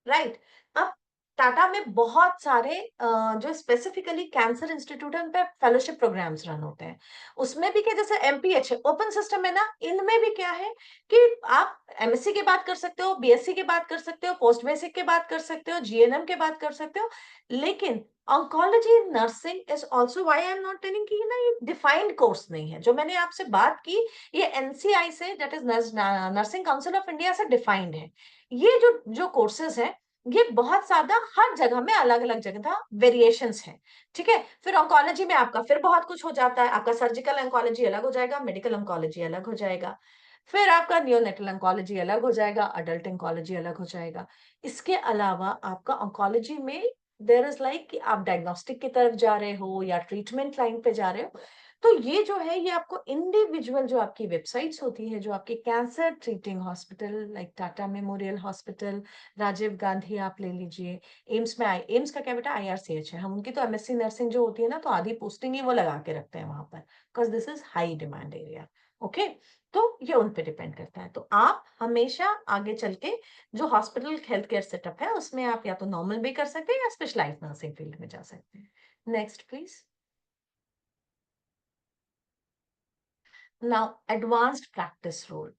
S1: राइट। अब टाटा में बहुत सारे जो स्पेसिफिकली कैंसर इंस्टीट्यूट है, उन पे फेलोशिप प्रोग्राम्स रन होते हैं। उसमें भी क्या, जैसे एमपीएच है, ओपन सिस्टम है ना, इनमें भी क्या है कि आप एमएससी की बात कर सकते हो, बीएससी की बात कर सकते हो, पोस्ट बेसिक की बात कर सकते हो, जीएनएम की बात कर सकते हो। लेकिन oncology nursing is also, why I am not telling कि ना ये डिफाइंड कोर्स नहीं है। जो मैंने आपसे बात की, ये एनसीआई से, that is nursing council of India से डिफाइंड है। ये जो कोर्सेज है, ये बहुत ज्यादा हर जगह में अलग अलग जगह वेरिएशंस है, ठीक है। फिर ऑन्कोलॉजी में आपका फिर बहुत कुछ हो जाता है, आपका सर्जिकल ऑन्कोलॉजी अलग हो जाएगा, मेडिकल ऑन्कोलॉजी अलग हो जाएगा, फिर आपका नियोनेटल ऑन्कोलॉजी अलग हो जाएगा, अडल्ट ऑन्कोलॉजी अलग हो जाएगा। इसके अलावा आपका ऑन्कोलॉजी में देयर इज लाइक कि आप डायग्नोस्टिक की तरफ जा रहे हो या ट्रीटमेंट लाइन पे जा रहे हो, तो ये जो है, ये आपको इंडिविजुअल जो आपकी वेबसाइट्स होती है, जो आपके cancer treating hospital like Tata memorial hospital, Rajiv Gandhi आप ले लीजिए, एम्स में, एम्स का क्या बेटा, आईआरसीएच है, हम उनकी तो एमएससी नर्सिंग जो होती है ना, तो आधी पोस्टिंग ही वो लगा के रखते हैं वहां पर, because this is high demand area. Okay, तो ये उन पे डिपेंड करता है। तो आप हमेशा आगे चल के जो हॉस्पिटल हेल्थ केयर सेटअप है, उसमें आप या तो नॉर्मल भी कर सकते हैं या स्पेशलाइज्ड नर्सिंग फील्ड में जा सकते हैं। Next please. Now advanced practice role,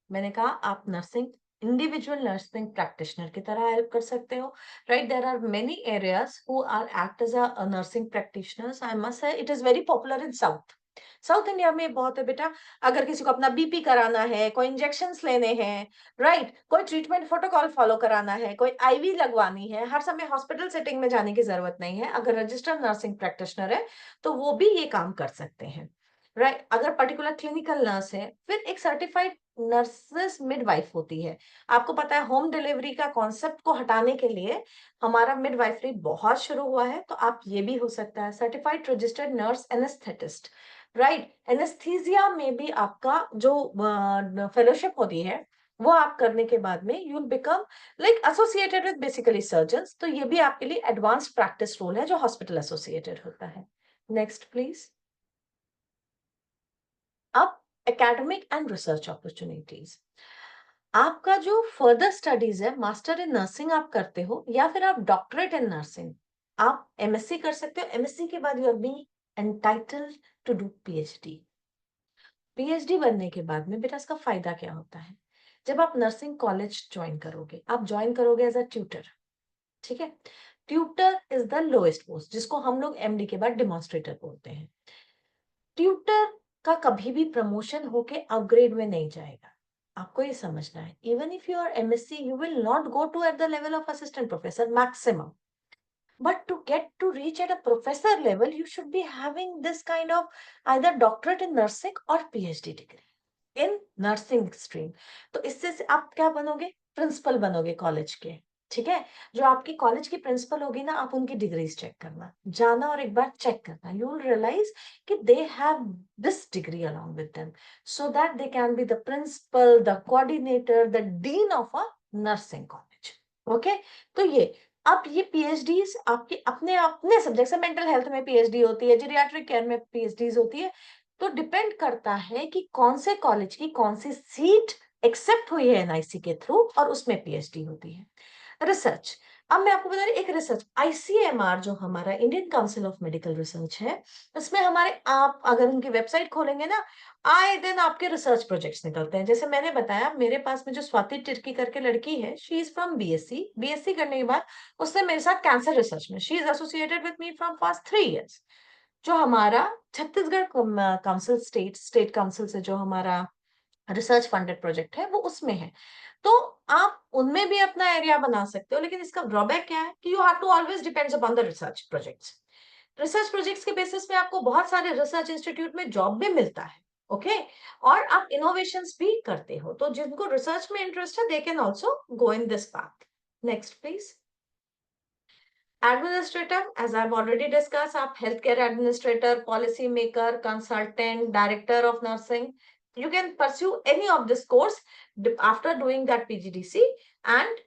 S1: मैंने कहा आप नर्सिंग, इंडिविजुअल नर्सिंग प्रैक्टिशनर की तरह हेल्प कर सकते हो, right. There are many areas who are act as a nursing practitioners. I must say it is very popular in south, south India में बहुत है बेटा। अगर किसी को अपना बीपी कराना है, कोई इंजेक्शंस लेने हैं, राइट, कोई ट्रीटमेंट प्रोटोकॉल फॉलो कराना है, कोई आईवी लगवानी है, हर समय हॉस्पिटल सेटिंग में जाने की जरूरत नहीं है। अगर रजिस्टर्ड नर्सिंग प्रैक्टिशनर है, तो वो भी ये काम कर सकते हैं, राइट। अगर पर्टिकुलर क्लिनिकल नर्स है, फिर एक सर्टिफाइड नर्सेस मिडवाइफ होती है। आपको पता है होम डिलीवरी का कॉन्सेप्ट को हटाने के लिए हमारा मिडवाइफरी बहुत शुरू हुआ है, तो आप ये भी हो सकता है certified registered nurse anaesthetist, right. Anaesthesia में भी आपका जो फेलोशिप होती है, वो आप करने के बाद में you will become like associated with basically surgeons. तो ये भी आपके लिए एडवांस्ड प्रैक्टिस रोल है जो हॉस्पिटल एसोसिएटेड होता है। Next please. अब एकेडमिक एंड रिसर्च अपॉर्चुनिटीज, आपका जो फर्दर स्टडीज है, मास्टर इन नर्सिंग आप करते हो या फिर आप डॉक्टरेट इन नर्सिंग, आप एमएससी कर सकते हो। एमएससी के बाद you are being entitled to do PhD. PhD बनने के बाद में बेटा इसका फायदा क्या होता है, जब आप नर्सिंग कॉलेज ज्वाइन करोगे, आप ज्वाइन करोगे एज अ ट्यूटर, ठीक है। Tutor is the lowest post, जिसको हम लोग एमडी के बाद डेमोन्स्ट्रेटर बोलते हैं। ट्यूटर का कभी भी प्रमोशन होके अपग्रेड में नहीं जाएगा, आपको ये समझना है। Even if you are MSc, you will not go to at the level of assistant professor maximum, but to get to reach at a professor level, you should be having this kind of either doctorate in nursing or PhD degree in nursing stream। तो इससे से आप क्या बनोगे, principal बनोगे college के, ठीक है। जो आपकी कॉलेज की प्रिंसिपल होगी ना, आप उनकी डिग्रीज चेक करना, जाना और एक बार चेक करना, यू विल रियलाइज कि they have this degree along with them, so that they can be the principal, the coordinator, the dean of a nursing college। Okay, तो ये अब ये पीएचडीज आपके अपने अपने सब्जेक्ट से, मेंटल हेल्थ में पीएचडी होती है, जीरियाट्रिक केयर में पीएचडीज होती है। तो डिपेंड करता है कि कौन से कॉलेज की कौन सी सीट एक्सेप्ट हुई है एनआईसी के थ्रू, और उसमें पीएचडी होती है। रिसर्च, अब मैं आपको बता रही, एक रिसर्च आईसीएमआर जो हमारा Indian council of medical research है, उसमें हमारे, आप अगर उनकी वेबसाइट खोलेंगे ना, आए दिन आपके रिसर्च प्रोजेक्ट्स निकलते हैं। जैसे मैंने बताया, मेरे पास में जो स्वाति टिर्की करके लड़की है, she is from BSc. BSc करने के बाद उसने मेरे साथ कैंसर रिसर्च में, she is associated with me from past 3 years. जो हमारा छत्तीसगढ़ काउंसिल, स्टेट काउंसिल से जो हमारा रिसर्च फंडेड प्रोजेक्ट है, वो उसमें है। तो आप उनमें भी अपना एरिया बना सकते हो, लेकिन इसका ड्रॉबैक क्या है कि you have to always depends upon the research projects. Research projects के बेसिस पे आपको बहुत सारे रिसर्च इंस्टीट्यूट में जॉब भी मिलता है, ओके और आप इनोवेशंस भी करते हो, तो जिनको रिसर्च में इंटरेस्ट है they can also go in this path. Next please. Administrator, as I have already discuss, आप health care administrator, policy maker, consultant, director of nursing, you can pursue any of this course after doing that PGDC, and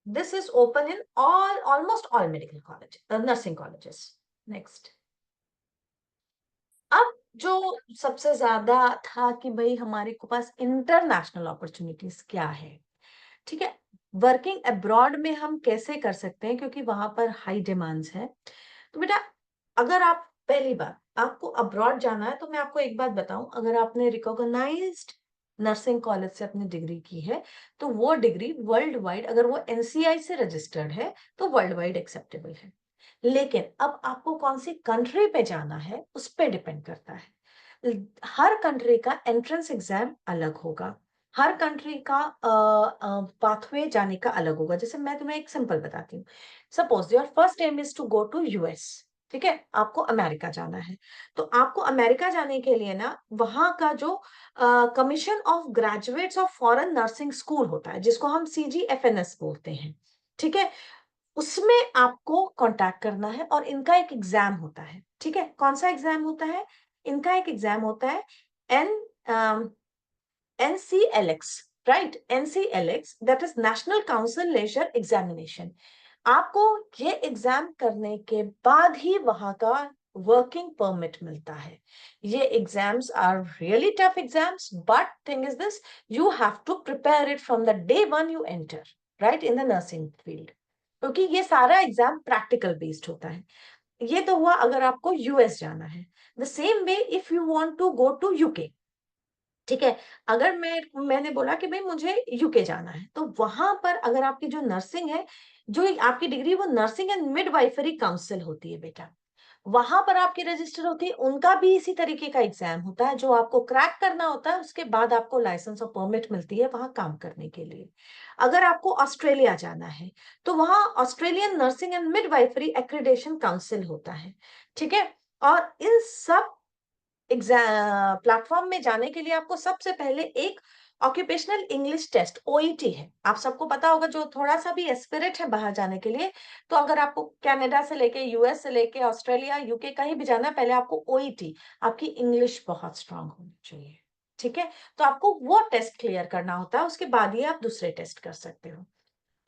S1: this is open in almost all medical colleges, nursing colleges. Next. अब जो सबसे ज्यादा था कि भाई हमारे को पास international opportunities क्या है, ठीक है, वर्किंग अब्रॉड में हम कैसे कर सकते हैं, क्योंकि वहां पर हाई डिमांड्स है। तो बेटा अगर आप पहली बार आपको अब्रॉड जाना है, तो मैं आपको एक बात बताऊं, अगर आपने रिकॉग्नाइज्ड नर्सिंग कॉलेज से अपनी डिग्री की है, तो वो डिग्री वर्ल्ड वाइड, अगर वो एनसीआई से रजिस्टर्ड है तो वर्ल्ड वाइड एक्सेप्टेबल है। लेकिन अब आपको कौन सी कंट्री पे जाना है उस पर डिपेंड करता है। हर कंट्री का एंट्रेंस एग्जाम अलग होगा, हर कंट्री का पाथवे जाने का अलग होगा। जैसे मैं तुम्हें एक सिंपल बताती हूँ, suppose your first aim is to go to US, ठीक है, आपको अमेरिका जाना है, तो आपको अमेरिका जाने के लिए ना वहां का जो commission of graduates of foreign nursing school होता है, जिसको हम CGFNS बोलते हैं, ठीक है, उसमें आपको कांटेक्ट करना है और इनका एक एग्जाम होता है, ठीक है, कौन सा एग्जाम होता है, इनका एक एग्जाम होता है NCLX, right, NCLX that is national council licensure examination. आपको ये एग्जाम करने के बाद ही वहां का वर्किंग परमिट मिलता है। ये exams are really tough exams, but thing is this, you have to prepare it from the day one you enter right in the nursing field, क्योंकि ये सारा एग्जाम प्रैक्टिकल बेस्ड होता है। ये तो हुआ अगर आपको यूएस जाना है। The same way if you want to go to UK, ठीक है, अगर मैंने बोला कि भाई मुझे यूके जाना है, तो वहां पर अगर आपकी जो नर्सिंग है, जो आपकी डिग्री, वो नर्सिंग एंड मिडवाइफरी काउंसिल होती है बेटा, वहां पर आपकी रजिस्टर होती है, उनका भी इसी तरीके का एग्जाम होता है जो आपको क्रैक करना होता है, उसके बाद आपको लाइसेंस और परमिट मिलती है वहां काम करने के लिए। अगर आपको ऑस्ट्रेलिया जाना है, तो वहां Australian nursing and midwifery accreditation council होता है, ठीक है, और इन सब एग्जाम प्लेटफॉर्म में जाने के लिए आपको सबसे पहले एक ऑक्यूपेशनल इंग्लिश टेस्ट OET है, आप सबको पता होगा, जो थोड़ा सा भी एस्पिरेट है बाहर जाने के लिए, तो अगर आपको कनाडा से लेके यूएस से लेके ऑस्ट्रेलिया यूके कहीं भी जाना है, पहले आपको OET, आपकी इंग्लिश बहुत स्ट्रांग होनी चाहिए, ठीक है, तो आपको वो टेस्ट क्लियर करना होता है, उसके बाद ही आप दूसरे टेस्ट कर सकते हो।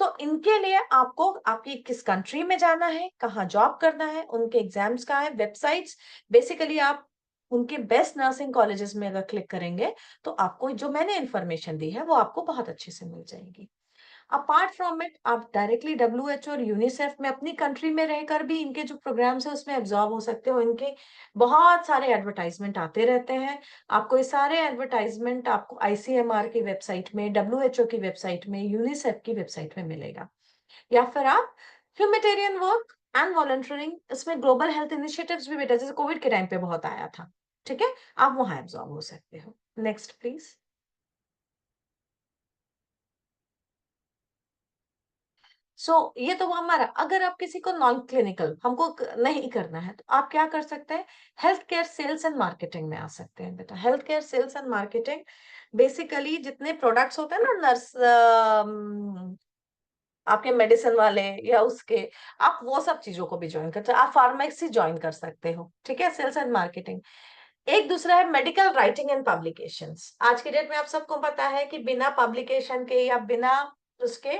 S1: तो इनके लिए आपको आपकी किस कंट्री में जाना है, कहाँ जॉब करना है, उनके एग्जाम्स कहाँ है, वेबसाइट्स, बेसिकली आप उनके बेस्ट नर्सिंग कॉलेजेस में अगर क्लिक करेंगे तो आपको जो मैंने इंफॉर्मेशन दी है वो आपको बहुत अच्छे से मिल जाएगी। अपार्ट फ्रॉम इट, आप डायरेक्टली WHO और यूनिसेफ में अपनी कंट्री में रहकर भी इनके जो प्रोग्राम्स है उसमें एब्जॉर्ब हो सकते हो। इनके बहुत सारे एडवर्टाइजमेंट आते रहते हैं, आपको ये सारे एडवर्टाइजमेंट आपको ICMR की वेबसाइट में, WHO की वेबसाइट में, यूनिसेफ की वेबसाइट में मिलेगा। या फिर आप ह्यूमैनिटेरियन वर्क एंड वॉलंटियरिंग, इसमें ग्लोबल हेल्थ इनिशिएटिव्स भी बेटा, जैसे कोविड के टाइम पे बहुत आया था, ठीक है, आप वहां एब्जॉर्ब हो सकते हो। Next please. ये तो वो हमारा, अगर आप किसी को नॉन क्लिनिकल हमको नहीं करना है, तो आप क्या कर सकते हैं, health care sales and marketing में आ सकते हैं बेटा। Health care sales and marketing basically जितने प्रोडक्ट्स होते हैं ना नर्स, आपके मेडिसिन वाले या उसके, आप वो सब चीजों को भी ज्वाइन करते हो, आप फार्मेसी ज्वाइन कर सकते हो, ठीक है, सेल्स एंड मार्केटिंग। एक दूसरा है मेडिकल राइटिंग एंड पब्लिकेशंस। आज की डेट में आप सबको पता है कि बिना पब्लिकेशन के या बिना उसके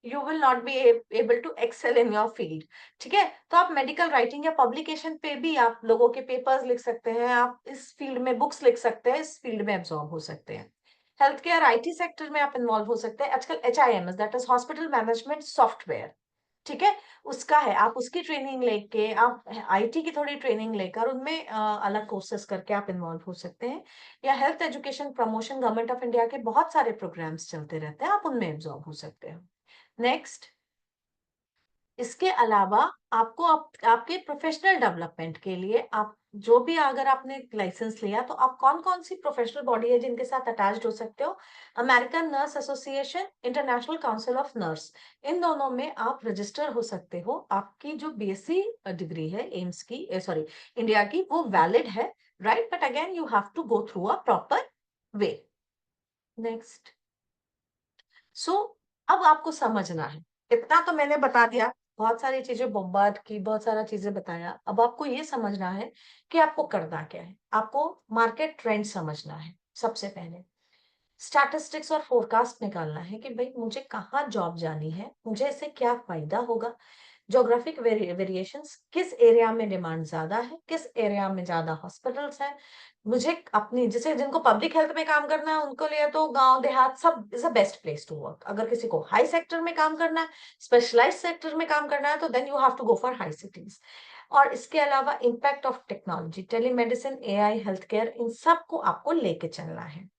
S1: you will not be able to excel in your field, ठीक है, तो आप मेडिकल राइटिंग या पब्लिकेशन पे भी आप लोगों के पेपर्स लिख सकते हैं, आप इस फील्ड में बुक्स लिख सकते हैं, इस फील्ड में एब्जॉर्ब हो सकते हैं। हेल्थ केयर IT सेक्टर में आप इन्वॉल्व हो सकते हैं। आजकल HIMS that is hospital management software, ठीक है, उसका है, आप उसकी ट्रेनिंग लेके, आप IT की थोड़ी ट्रेनिंग लेकर उनमें अलग कोर्सेज करके आप इन्वॉल्व हो सकते हैं। या health education promotion, government of India के बहुत सारे प्रोग्राम्स चलते रहते हैं, आप उनमें एब्जॉर्ब हो सकते हैं। नेक्स्ट। इसके अलावा आपको आपके प्रोफेशनल डेवलपमेंट के लिए आप जो भी अगर आपने लाइसेंस लिया तो आप कौन कौन सी प्रोफेशनल बॉडी है जिनके साथ अटैच्ड हो सकते हो, American nurse association, international council of nurse, इन दोनों में आप रजिस्टर हो सकते हो। आपकी जो बीएससी डिग्री है एम्स की, सॉरी इंडिया की, वो वैलिड है, right, but again you have to go through a proper way. Next, so अब आपको समझना है, इतना तो मैंने बता दिया, बहुत सारी चीजें बॉम्बार्ड की, बहुत सारा चीजें बताया। अब आपको ये समझना है कि आपको करना क्या है। आपको मार्केट ट्रेंड समझना है। सबसे पहले स्टैटिस्टिक्स और फोरकास्ट निकालना है कि भाई मुझे कहाँ जॉब जानी है, मुझे इससे क्या फायदा होगा। ज्योग्राफिक वेरिएशंस, किस एरिया में डिमांड ज्यादा है, किस एरिया में ज्यादा हॉस्पिटल्स हैं। मुझे अपनी, जैसे जिनको पब्लिक हेल्थ में काम करना है उनको लिए तो गांव देहात सब is a best place to work. अगर किसी को हाई सेक्टर में काम करना है, स्पेशलाइज्ड सेक्टर में काम करना है, तो then you have to go for high cities. और इसके अलावा impact of technology, telemedicine, AI, health care, इन सबको आपको लेके चलना है।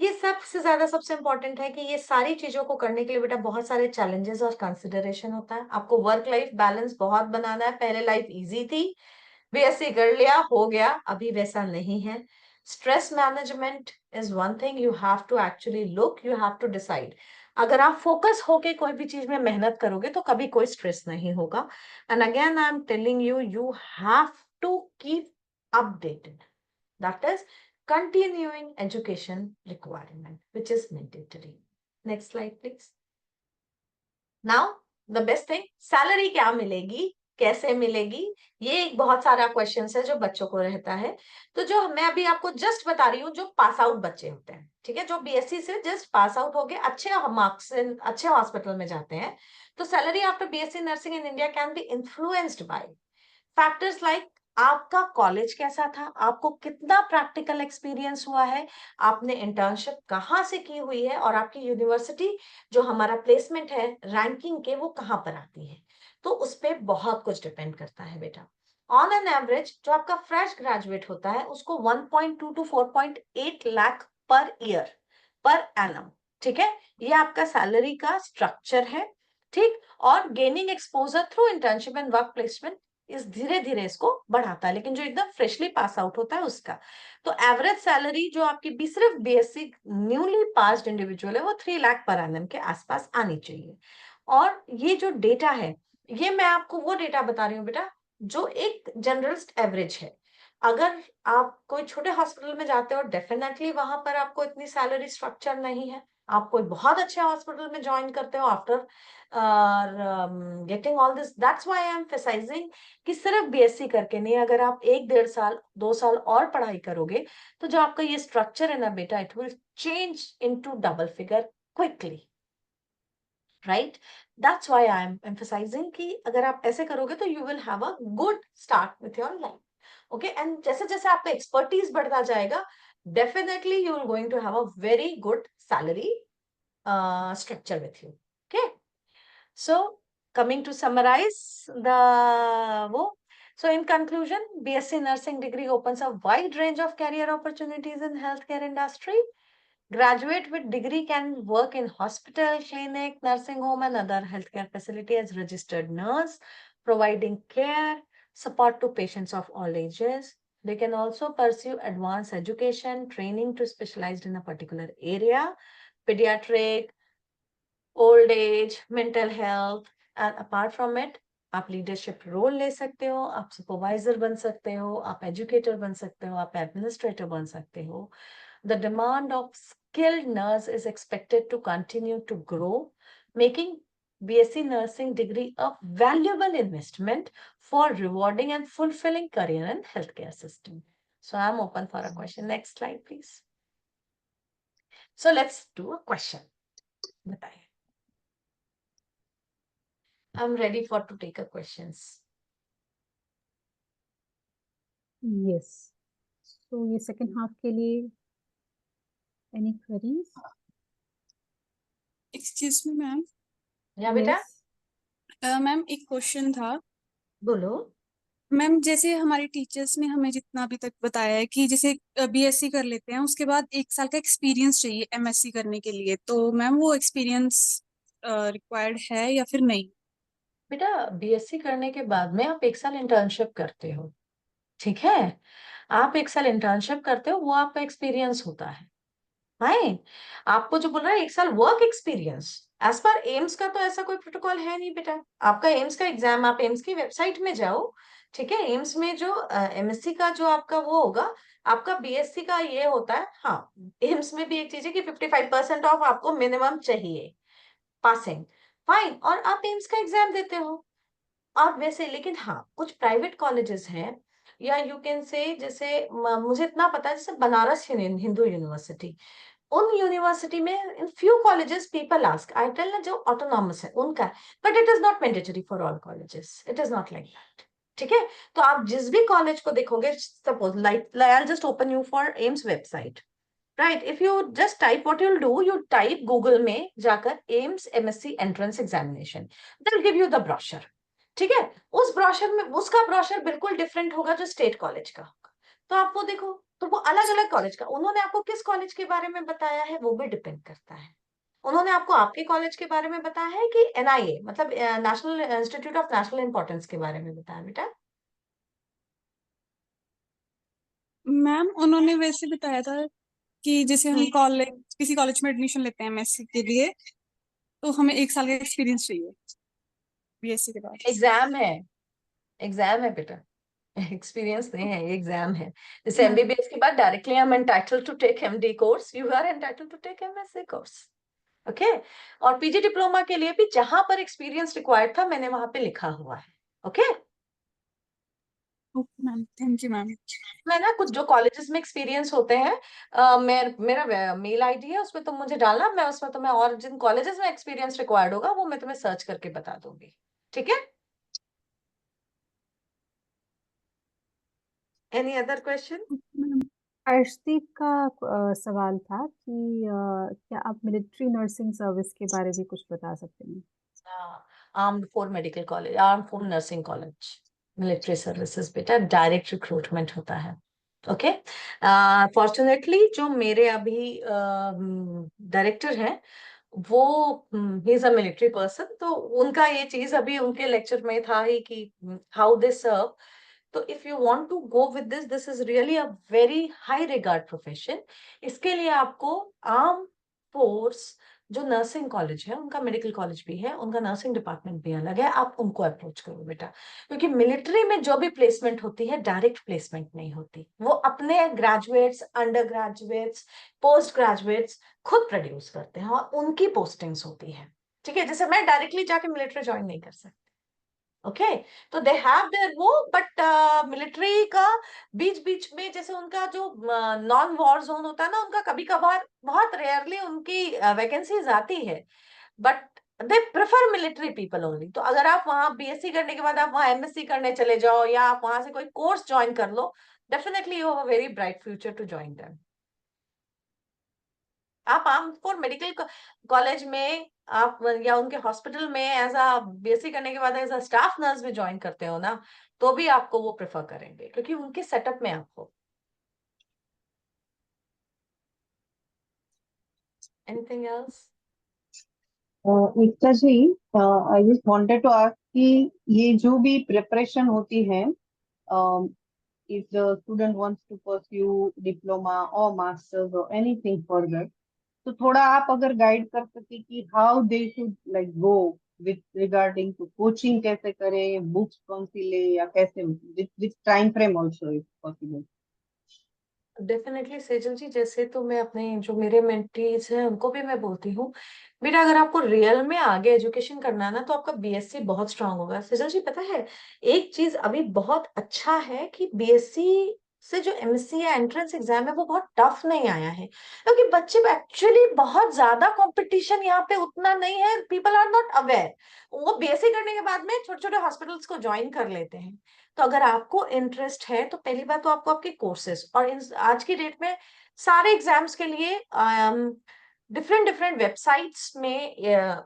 S1: ये सबसे ज्यादा सबसे इंपॉर्टेंट है कि ये सारी चीजों को करने के लिए बेटा बहुत सारे चैलेंजेस और कंसिडरेशन होता है। आपको वर्क लाइफ बैलेंस बहुत बनाना है। पहले लाइफ इजी थी, बीएससी कर लिया हो गया, अभी वैसा नहीं है। Stress management is one thing you have to actually look, you have to decide. अगर आप फोकस होके कोई भी चीज में मेहनत करोगे तो कभी कोई स्ट्रेस नहीं होगा। And again I am telling you, you have to keep updated, that is continuing education requirement, which is mandatory. Next slide please. Now the best thing, salary क्या मिलेगी, कैसे मिलेगी, ये एक बहुत सारा क्वेश्चन है जो बच्चों को रहता है। तो जो मैं अभी आपको जस्ट बता रही हूँ, जो पास आउट बच्चे होते हैं, ठीक है, जो बीएससी से जस्ट पास आउट हो गए, अच्छे मार्क्स से अच्छे हॉस्पिटल में जाते हैं, तो salary after BSc nursing in India can be influenced by factors like आपका कॉलेज कैसा था, आपको कितना प्रैक्टिकल एक्सपीरियंस हुआ है, आपने इंटर्नशिप कहाँ से की हुई है, और आपकी यूनिवर्सिटी जो हमारा प्लेसमेंट है रैंकिंग के, वो कहाँ पर आती है। तो उस पर बहुत कुछ डिपेंड करता है बेटा। ऑन एन एवरेज जो आपका फ्रेश ग्रेजुएट होता है उसको 1.2 to 4.8 lakh per year per annum, ठीक है, ये आपका सैलरी का स्ट्रक्चर है, ठीक। और gaining exposure through internship and work placement इस धीरे धीरे इसको बढ़ाता है, लेकिन जो एकदम फ्रेशली पास आउट होता है उसका तो एवरेज सैलरी जो आपकी भी सिर्फ बेसिक न्यूली पास्ड इंडिविजुअल है वो 3 लाख पर एनम के आसपास आनी चाहिए। और ये जो डेटा है, ये मैं आपको वो डेटा बता रही हूँ बेटा जो एक जनरलिस्ट एवरेज है। अगर आप कोई छोटे हॉस्पिटल में जाते हो, डेफिनेटली वहां पर आपको इतनी सैलरी स्ट्रक्चर नहीं है। आप कोई बहुत अच्छे हॉस्पिटल में ज्वाइन करते हो after getting all this, that's why I am emphasizing कि सिर्फ बीएससी करके नहीं, अगर आप 1-1.5 साल 2 साल और पढ़ाई करोगे तो जो आपका ये स्ट्रक्चर है ना बेटा, it will change into double figure quickly, right. That's why I am emphasizing कि अगर आप ऐसे करोगे तो you will have a good start with your life, okay. And जैसे जैसे आपका एक्सपर्टीज बढ़ता जाएगा, definitely you will going to have a very good salary structure with you, okay। So coming to summarize the so in conclusion, BSc nursing degree opens a wide range of career opportunities in healthcare industry. Graduate with degree can work in hospital, clinic, nursing home and other healthcare facility as registered nurse, providing care, support to patients of all ages. They can also pursue advanced education, training to specialized in a particular area, pediatric, old age, mental health, and apart from it आप leadership role ले सकते हो, आप supervisor बन सकते हो, आप educator बन सकते हो, आप एडमिनिस्ट्रेटर बन सकते हो। The demand of skilled nurse is expected to continue to grow, making BSc nursing degree a valuable investment for rewarding and fulfilling career in healthcare system. So I'm open for a question. Next slide, please. So let's do a question. बताइए। I'm ready for to take a questions.
S2: Yes, so ये second half के लिए any queries?
S5: Excuse me ma'am.
S1: या बेटा
S5: ma'am एक question था।
S1: बोलो।
S5: Ma'am जैसे हमारे टीचर्स ने हमें जितना अभी तक बताया है कि जैसे बीएससी कर लेते हैं उसके बाद 1 साल का एक्सपीरियंस चाहिए एमएससी करने के लिए, तो मैम वो एक्सपीरियंस रिक्वायर्ड है या फिर नहीं?
S1: बेटा बीएससी करने के बाद में आप 1 साल इंटर्नशिप करते हो, ठीक है? आप 1 साल इंटर्नशिप करते हो, वो आपका एक्सपीरियंस होता है। फाइन। आपको जो बोल रहा है 1 साल work experience, as per AIIMS का तो ऐसा कोई प्रोटोकॉल है नहीं बेटा। आपका एम्स का एग्जाम, आप एम्स की वेबसाइट में जाओ, ठीक है? एम्स में जो एमएससी का जो आपका वो होगा, आपका बीएससी का ये होता है। हाँ, एम्स में भी एक चीज है कि 55% ऑफ आपको मिनिमम चाहिए पासिंग, फाइन, और आप एम्स का एग्जाम देते हो। और वैसे लेकिन हाँ, कुछ प्राइवेट कॉलेजेस हैं, या यू कैन से, जैसे मुझे इतना पता है, जैसे बनारस हिंदू यूनिवर्सिटी, उन यूनिवर्सिटी में in few colleges people ask, I tell ना, जो ऑटोनॉमस है उनका, but it is not mandatory for all colleges, it is not like that, ठीक है? तो आप जिस भी कॉलेज को देखोगे, suppose like I just open you for AIIMS website, right? If you just type, what you will do, you type Google में जाकर AIIMS MSc entrance examination, they will give you the brochure, ठीक है? उस ब्रोशर में, उसका brochure बिल्कुल different होगा जो स्टेट कॉलेज का होगा, तो आप वो देखो, तो वो अलग अलग कॉलेज का, उन्होंने आपको किस कॉलेज के बारे में बताया है वो भी डिपेंड करता है। उन्होंने आपको आपके कॉलेज के बारे में बताया है कि एनआईए, मतलब national institute of national importance के बारे में बताया बेटा?
S5: मैम उन्होंने वैसे बताया था कि जैसे हम कॉलेज किसी कॉलेज में एडमिशन लेते हैं एमएससी के लिए, तो हमें 1 साल का एक्सपीरियंस चाहिए बीएससी के बाद।
S1: एग्जाम है, एग्जाम है बेटा, एक्सपीरियंस नहीं है, एग्जाम है। जैसे
S5: मैम
S1: एमबीबीएस के बाद directly I am entitled to take MD course, you are entitled to take MSc course, okay? और पीजी डिप्लोमा के लिए भी जहां पर एक्सपीरियंस रिक्वायर्ड था, मैंने वहां पे लिखा हुआ है, okay?
S5: Okay ma'am, thank you ma'am.
S1: मैं ना, कुछ जो कॉलेजेस में एक्सपीरियंस होते हैं, मेरा मेल आईडी है, उसमें तुम मुझे डालना, मैं उसमें तुम्हें, और जिन कॉलेजेस में एक्सपीरियंस रिक्वायर्ड होगा वो मैं तुम्हें सर्च करके बता दूंगी, ठीक है? Any other question?
S5: Ma'am
S2: Arshdeep का सवाल था कि क्या आप मिलिट्री नर्सिंग सर्विस के बारे में कुछ बता सकते हैं?
S1: Armed force medical college, armed force nursing college, military services बेटा, डायरेक्ट रिक्रूटमेंट होता है, ओके? फॉर्चुनेटली जो मेरे अभी डायरेक्टर हैं, वो he is a military person, तो उनका ये चीज अभी उनके लेक्चर में था ही कि हाउ दे सर्व। तो if you want to go with this, this is really a very high regard profession. इसके लिए आपको आर्म फोर्स जो नर्सिंग कॉलेज है, उनका मेडिकल कॉलेज भी है, उनका नर्सिंग डिपार्टमेंट भी अलग है, आप उनको अप्रोच करो बेटा, क्योंकि मिलिट्री में जो भी प्लेसमेंट होती है डायरेक्ट प्लेसमेंट नहीं होती, वो अपने graduates, under graduates, post graduates खुद प्रोड्यूस करते हैं और उनकी पोस्टिंग्स होती है, ठीक है? जैसे मैं डायरेक्टली जाके मिलिट्री ज्वाइन नहीं कर सकती, ओके? तो दे हैव देयर वो, बट मिलिट्री का बीच बीच में, जैसे उनका जो नॉन वॉर जोन होता है ना, उनका कभी कभार, बहुत रेयरली उनकी वैकेंसीज आती है, but they prefer military people only. तो अगर आप वहां बीएससी करने के बाद आप वहां एमएससी करने चले जाओ, या आप वहां से कोई कोर्स ज्वाइन कर लो, definitely you have a very bright future to join them. आप आर्मकोर मेडिकल कॉलेज में, आप या उनके हॉस्पिटल में एज अ बीएससी करने के बाद एज अ स्टाफ नर्स भी ज्वाइन करते हो ना, तो भी आपको वो प्रेफर करेंगे, क्योंकि उनके सेटअप में आपको। Anything else?
S6: Ekta ji, I just wanted to ask कि ये जो भी प्रिपरेशन होती है, if the student wants to pursue diploma or masters or anything further, तो थोड़ा आप अगर गाइड कर सके कि how they should like go with regarding to coaching, कैसे करें, बुक्स कौन सी ले, या कैसे, with time frame also if possible.
S1: Definitely Sejal ji, जैसे तो मैं अपने जो मेरे मेंटीज हैं उनको भी मैं बोलती हूँ, बेटा अगर आपको रियल में आगे एजुकेशन करना है ना, तो आपका बीएससी बहुत स्ट्रांग होगा। सेजल जी पता है, एक चीज अभी बहुत अच्छा है कि बीएससी से जो एमएससी या एंट्रेंस एग्जाम है वो बहुत टफ नहीं आया है, क्योंकि बच्चे एक्चुअली, बहुत ज्यादा कंपटीशन यहाँ पे उतना नहीं है, पीपल आर नॉट अवेयर। वो बीएससी करने के बाद में छोटे छोटे हॉस्पिटल्स को ज्वाइन कर लेते हैं। तो अगर आपको इंटरेस्ट है, तो पहली बात तो आपको आपके कोर्सेज, और आज की डेट में सारे एग्जाम्स के लिए डिफरेंट डिफरेंट वेबसाइट्स में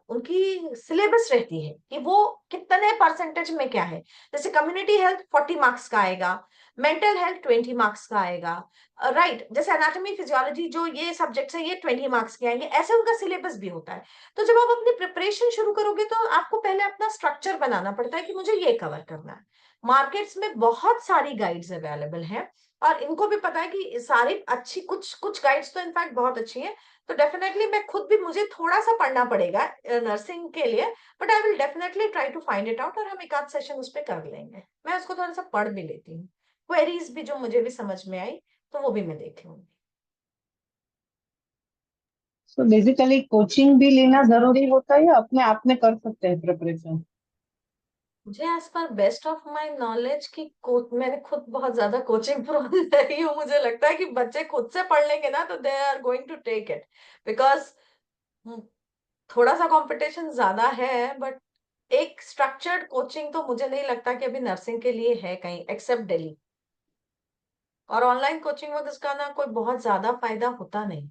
S1: उनकी सिलेबस रहती है कि वो कितने परसेंटेज में क्या है। जैसे कम्युनिटी हेल्थ 40 मार्क्स का आएगा, मेंटल हेल्थ 20 मार्क्स का आएगा, राइट। जैसे एनाटॉमी फिजियोलॉजी जो ये सब्जेक्ट्स है ये 20 मार्क्स के आएंगे, ऐसे उनका सिलेबस भी होता है। तो जब आप अपनी प्रिपरेशन शुरू करोगे तो आपको पहले अपना स्ट्रक्चर बनाना पड़ता है कि मुझे ये कवर करना है। मार्केट्स में बहुत सारी गाइड्स अवेलेबल हैं और इनको भी पता है कि सारी अच्छी, कुछ कुछ गाइड्स तो इनफैक्ट बहुत अच्छी है। तो डेफिनेटली मैं खुद भी, मुझे थोड़ा सा पढ़ना पड़ेगा नर्सिंग के लिए, but I will definitely try to find it out और हम एक आध सेशन उस पर कर लेंगे। मैं उसको थोड़ा सा पढ़ भी लेती हूँ, क्वेरीज भी जो मुझे भी समझ में आई तो वो भी मैं देख लूंगी।
S6: सो बेसिकली कोचिंग भी लेना जरूरी होता है या अपने आप में कर सकते हैं प्रिपरेशन?
S1: मुझे as per best of my knowledge की मैंने खुद बहुत ज्यादा कोचिंग प्रो नहीं हूँ। मुझे लगता है कि बच्चे खुद से पढ़ लेंगे ना तो they are going to take it, because थोड़ा सा कंपटीशन ज्यादा है, बट एक स्ट्रक्चर्ड कोचिंग तो मुझे नहीं लगता कि अभी नर्सिंग के लिए है कहीं एक्सेप्ट दिल्ली। और ऑनलाइन कोचिंग में इसका ना कोई बहुत ज्यादा फायदा होता नहीं।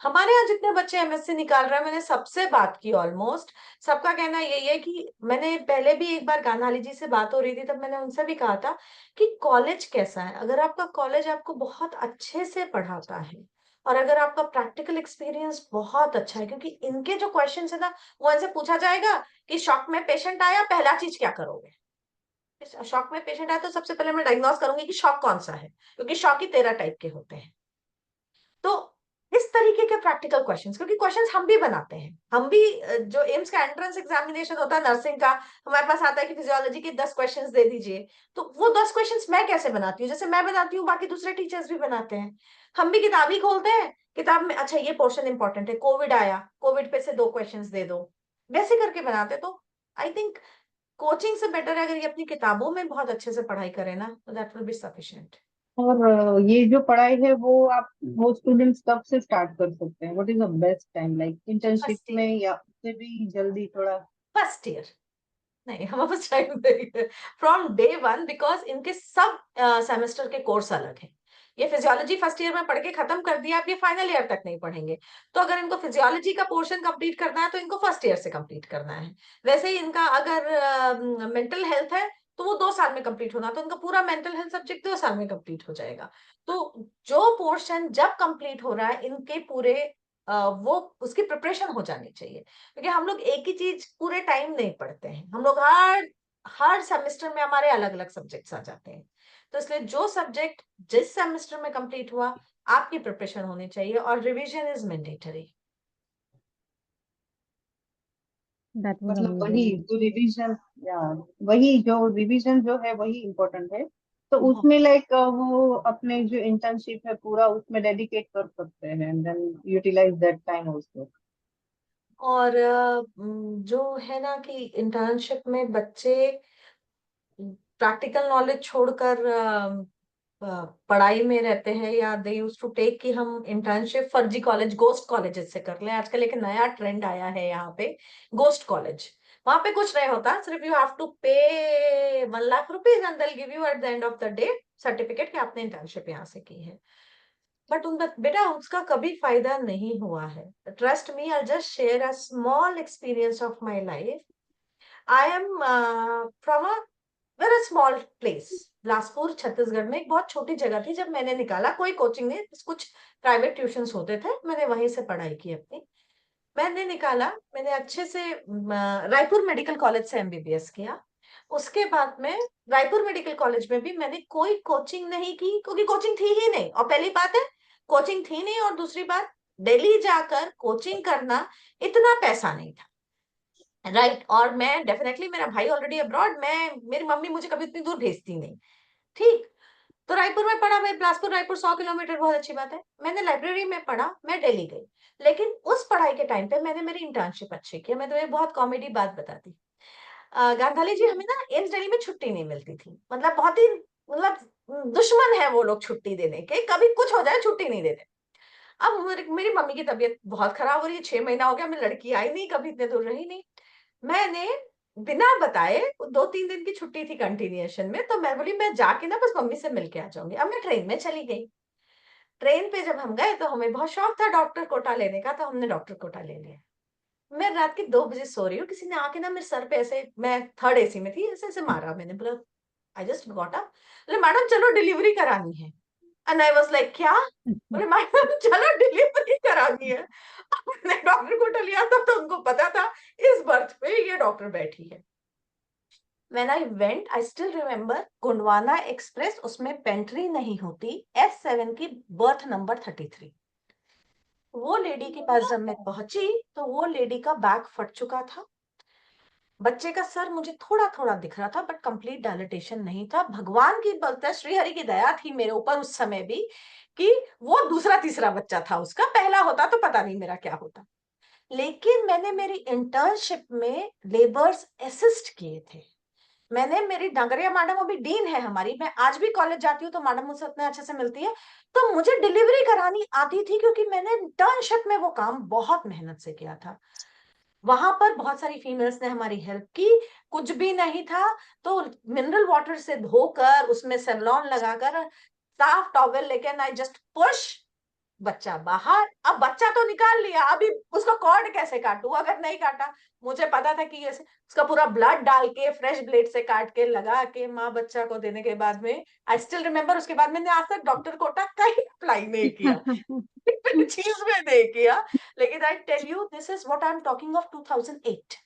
S1: हमारे यहाँ जितने बच्चे एमएससी निकाल रहे हैं, मैंने सबसे बात की, ऑलमोस्ट सबका कहना यही है कि, मैंने पहले भी एक बार गानाली जी से बात हो रही थी तब मैंने उनसे भी कहा था कि कॉलेज कैसा है। अगर आपका कॉलेज आपको बहुत अच्छे से पढ़ाता है और अगर आपका प्रैक्टिकल एक्सपीरियंस बहुत अच्छा है, क्योंकि इनके जो क्वेश्चन है ना, वो इनसे पूछा जाएगा कि शॉक में पेशेंट आया, पहला चीज क्या करोगे। शॉक में पेशेंट आया तो सबसे पहले मैं डायग्नोस करूंगी कि शॉक कौन सा है, क्योंकि शॉक ही 13 टाइप के होते हैं। तो इस तरीके के प्रैक्टिकल क्वेश्चंस, क्योंकि क्वेश्चंस हम भी बनाते हैं, हम भी जो एम्स का एंट्रेंस एग्जामिनेशन होता है नर्सिंग का, हमारे पास आता है कि फिजियोलॉजी के 10 क्वेश्चंस दे दीजिए। तो वो 10 क्वेश्चंस मैं कैसे बनाती हूँ, जैसे मैं बनाती हूँ बाकी दूसरे टीचर्स भी बनाते हैं। हम भी किताब ही खोलते हैं, किताब में अच्छा ये पोर्शन इंपॉर्टेंट है, कोविड आया, कोविड पे से 2 क्वेश्चंस दे दो, वैसे करके बनाते। तो आई थिंक कोचिंग से बेटर है अगर ये अपनी किताबों में बहुत अच्छे से पढ़ाई करें ना, तो दैट विल बी सफिशिएंट।
S6: और ये जो पढ़ाई है वो स्टूडेंट्स कब से स्टार्ट कर सकते हैं? What is the best time, like internship
S1: first
S6: में
S1: ईयर,
S6: या उससे भी जल्दी थोड़ा?
S1: फर्स्ट ईयर नहीं, हम बस टाइम देंगे फ्रॉम डे वन, बिकॉज इनके सब सेमेस्टर के कोर्स अलग हैं। ये फिजियोलॉजी फर्स्ट ईयर में पढ़ के खत्म कर दिया, आप ये फाइनल ईयर तक नहीं पढ़ेंगे। तो अगर इनको फिजियोलॉजी का पोर्शन कंप्लीट करना है तो इनको फर्स्ट ईयर से कंप्लीट करना है। वैसे ही इनका अगर मेंटल हेल्थ है तो वो 2 साल में कंप्लीट होना, तो इनका पूरा मेंटल हेल्थ सब्जेक्ट 2 साल में कंप्लीट हो जाएगा। तो जो पोर्शन जब कंप्लीट हो रहा है इनके पूरे वो उसकी प्रिपरेशन हो जानी चाहिए, क्योंकि हम लोग एक ही चीज पूरे टाइम नहीं पढ़ते हैं। हम लोग हर हर सेमेस्टर में हमारे अलग अलग सब्जेक्ट्स आ जाते हैं। तो इसलिए जो सब्जेक्ट जिस सेमेस्टर में कंप्लीट हुआ, आपकी प्रिपरेशन होनी चाहिए और revision is mandatory.
S2: That was
S6: मतलब वही
S2: अमेजिंग।
S6: जो रिवीजन, या वही जो रिवीजन जो है वही इम्पोर्टेंट है। तो उसमें लाइक वो अपने जो इंटर्नशिप है पूरा उसमें डेडिकेट कर सकते हैं and then utilize that time also.
S1: और जो है ना कि इंटर्नशिप में बच्चे प्रैक्टिकल नॉलेज छोड़कर पढ़ाई में रहते हैं, या दे यूज टू टेक कि हम इंटर्नशिप फर्जी कॉलेज, गोस्ट कॉलेजेस से कर लें। आजकल एक नया ट्रेंड आया है यहाँ पे, गोस्ट कॉलेज। वहां पे कुछ नहीं होता, सिर्फ यू हैव टू पे 1 lakh rupees and they'll give you at the end of the day certificate कि आपने इंटर्नशिप यहाँ से की है। बट उन बेटा उसका कभी फायदा नहीं हुआ है। Trust me, I just share a small experience of my life. I am from a very small place, Bilaspur Chhattisgarh में, एक बहुत छोटी जगह थी। जब मैंने निकाला, कोई कोचिंग नहीं, कुछ प्राइवेट ट्यूशंस होते थे, मैंने वहीं से पढ़ाई की अपनी। मैंने निकाला, मैंने अच्छे से रायपुर मेडिकल कॉलेज से एमबीबीएस किया। उसके बाद में रायपुर मेडिकल कॉलेज में भी मैंने कोई कोचिंग नहीं की, क्योंकि कोचिंग थी ही नहीं। और पहली बात है, कोचिंग थी नहीं, और दूसरी बात, दिल्ली जाकर कोचिंग करना इतना पैसा नहीं था, राइट। और मैं डेफिनेटली, मेरा भाई ऑलरेडी अब्रॉड, मेरी मम्मी मुझे कभी इतनी दूर भेजती नहीं, ठीक। तो रायपुर में पढ़ा, मैं बिलासपुर रायपुर 100 किलोमीटर, बहुत अच्छी बात है। मैंने लाइब्रेरी में पढ़ा, मैं दिल्ली गई। लेकिन उस पढ़ाई के टाइम पे मैंने मेरी इंटर्नशिप अच्छी की। मैं तुम्हें बहुत कॉमेडी बात बताती, गांधाली जी, हमें ना एम्स दिल्ली में छुट्टी नहीं मिलती थी। मतलब बहुत ही, मतलब दुश्मन है वो लोग छुट्टी देने के, कभी कुछ हो जाए छुट्टी नहीं देते। अब मेरी मम्मी की तबीयत बहुत खराब हो रही है, 6 महीना हो गया, मैं लड़की आई नहीं, कभी इतने दूर रही नहीं। मैंने बिना बताए 2-3 दिन की छुट्टी थी कंटिन्यूएशन में, तो मैं बोली मैं जाके ना बस मम्मी से मिलके आ जाऊंगी। अब मैं ट्रेन में चली गई। ट्रेन पे जब हम गए तो हमें बहुत शौक था डॉक्टर कोटा लेने का, तो हमने डॉक्टर कोटा ले लिया। मैं रात के 2 बजे सो रही हूँ, किसी ने आके ना मेरे सर पे ऐसे, मैं थर्ड एसी में थी, ऐसे ऐसे मारा। मैंने बोला आई जस्ट गॉट अप, बोले मैडम चलो डिलीवरी करानी है। एंड आई वाज लाइक क्या? बोले मैडम चलो डिलीवरी करानी है। मैंने डॉक्टर कोटा लिया था तो उनको पता था इस बर्थ पे ये डॉक्टर बैठी है। When I went, I still remember Gondwana express, उसमें पेंट्री नहीं होती, S7 की बर्थ नंबर 33। वो लेडी के पास जब मैं पहुंची तो वो लेडी का बैग फट चुका था, बच्चे का सर मुझे थोड़ा थोड़ा दिख रहा था बट कंप्लीट डायलिटेशन नहीं था। भगवान की बलता श्रीहरि की दया थी मेरे ऊपर उस समय भी कि वो दूसरा तीसरा बच्चा था, उसका पहला होता तो पता नहीं मेरा क्या होता। लेकिन मैंने मेरी इंटर्नशिप में लेबर्स असिस्ट किए थे। मैंने, मेरी डांगरिया मैडम अभी डीन है हमारी, मैं आज भी कॉलेज जाती हूँ तो मैडम मुझसे उतने अच्छे से मिलती है, तो मुझे डिलीवरी करानी आती थी क्योंकि मैंने इंटर्नशिप में वो काम बहुत मेहनत से किया था। वहां पर बहुत सारी फीमेल्स ने हमारी हेल्प की, कुछ भी नहीं था तो मिनरल वाटर से धोकर उसमें सेवलॉन लगाकर साफ टॉवेल लेके आई जस्ट पुश, बच्चा बाहर। अब बच्चा तो निकाल लिया, अभी उसका कॉर्ड कैसे काटूं? अगर नहीं काटा, मुझे पता था कि ऐसे उसका पूरा ब्लड डाल के फ्रेश ब्लेड से काट के लगा के माँ बच्चा को देने के बाद में, आई स्टिल रिमेम्बर, उसके बाद मैंने आज तक डॉक्टर कोटा कहीं अप्लाई नहीं किया, चीज में नहीं किया। लेकिन I tell you this is what I am talking of 2008।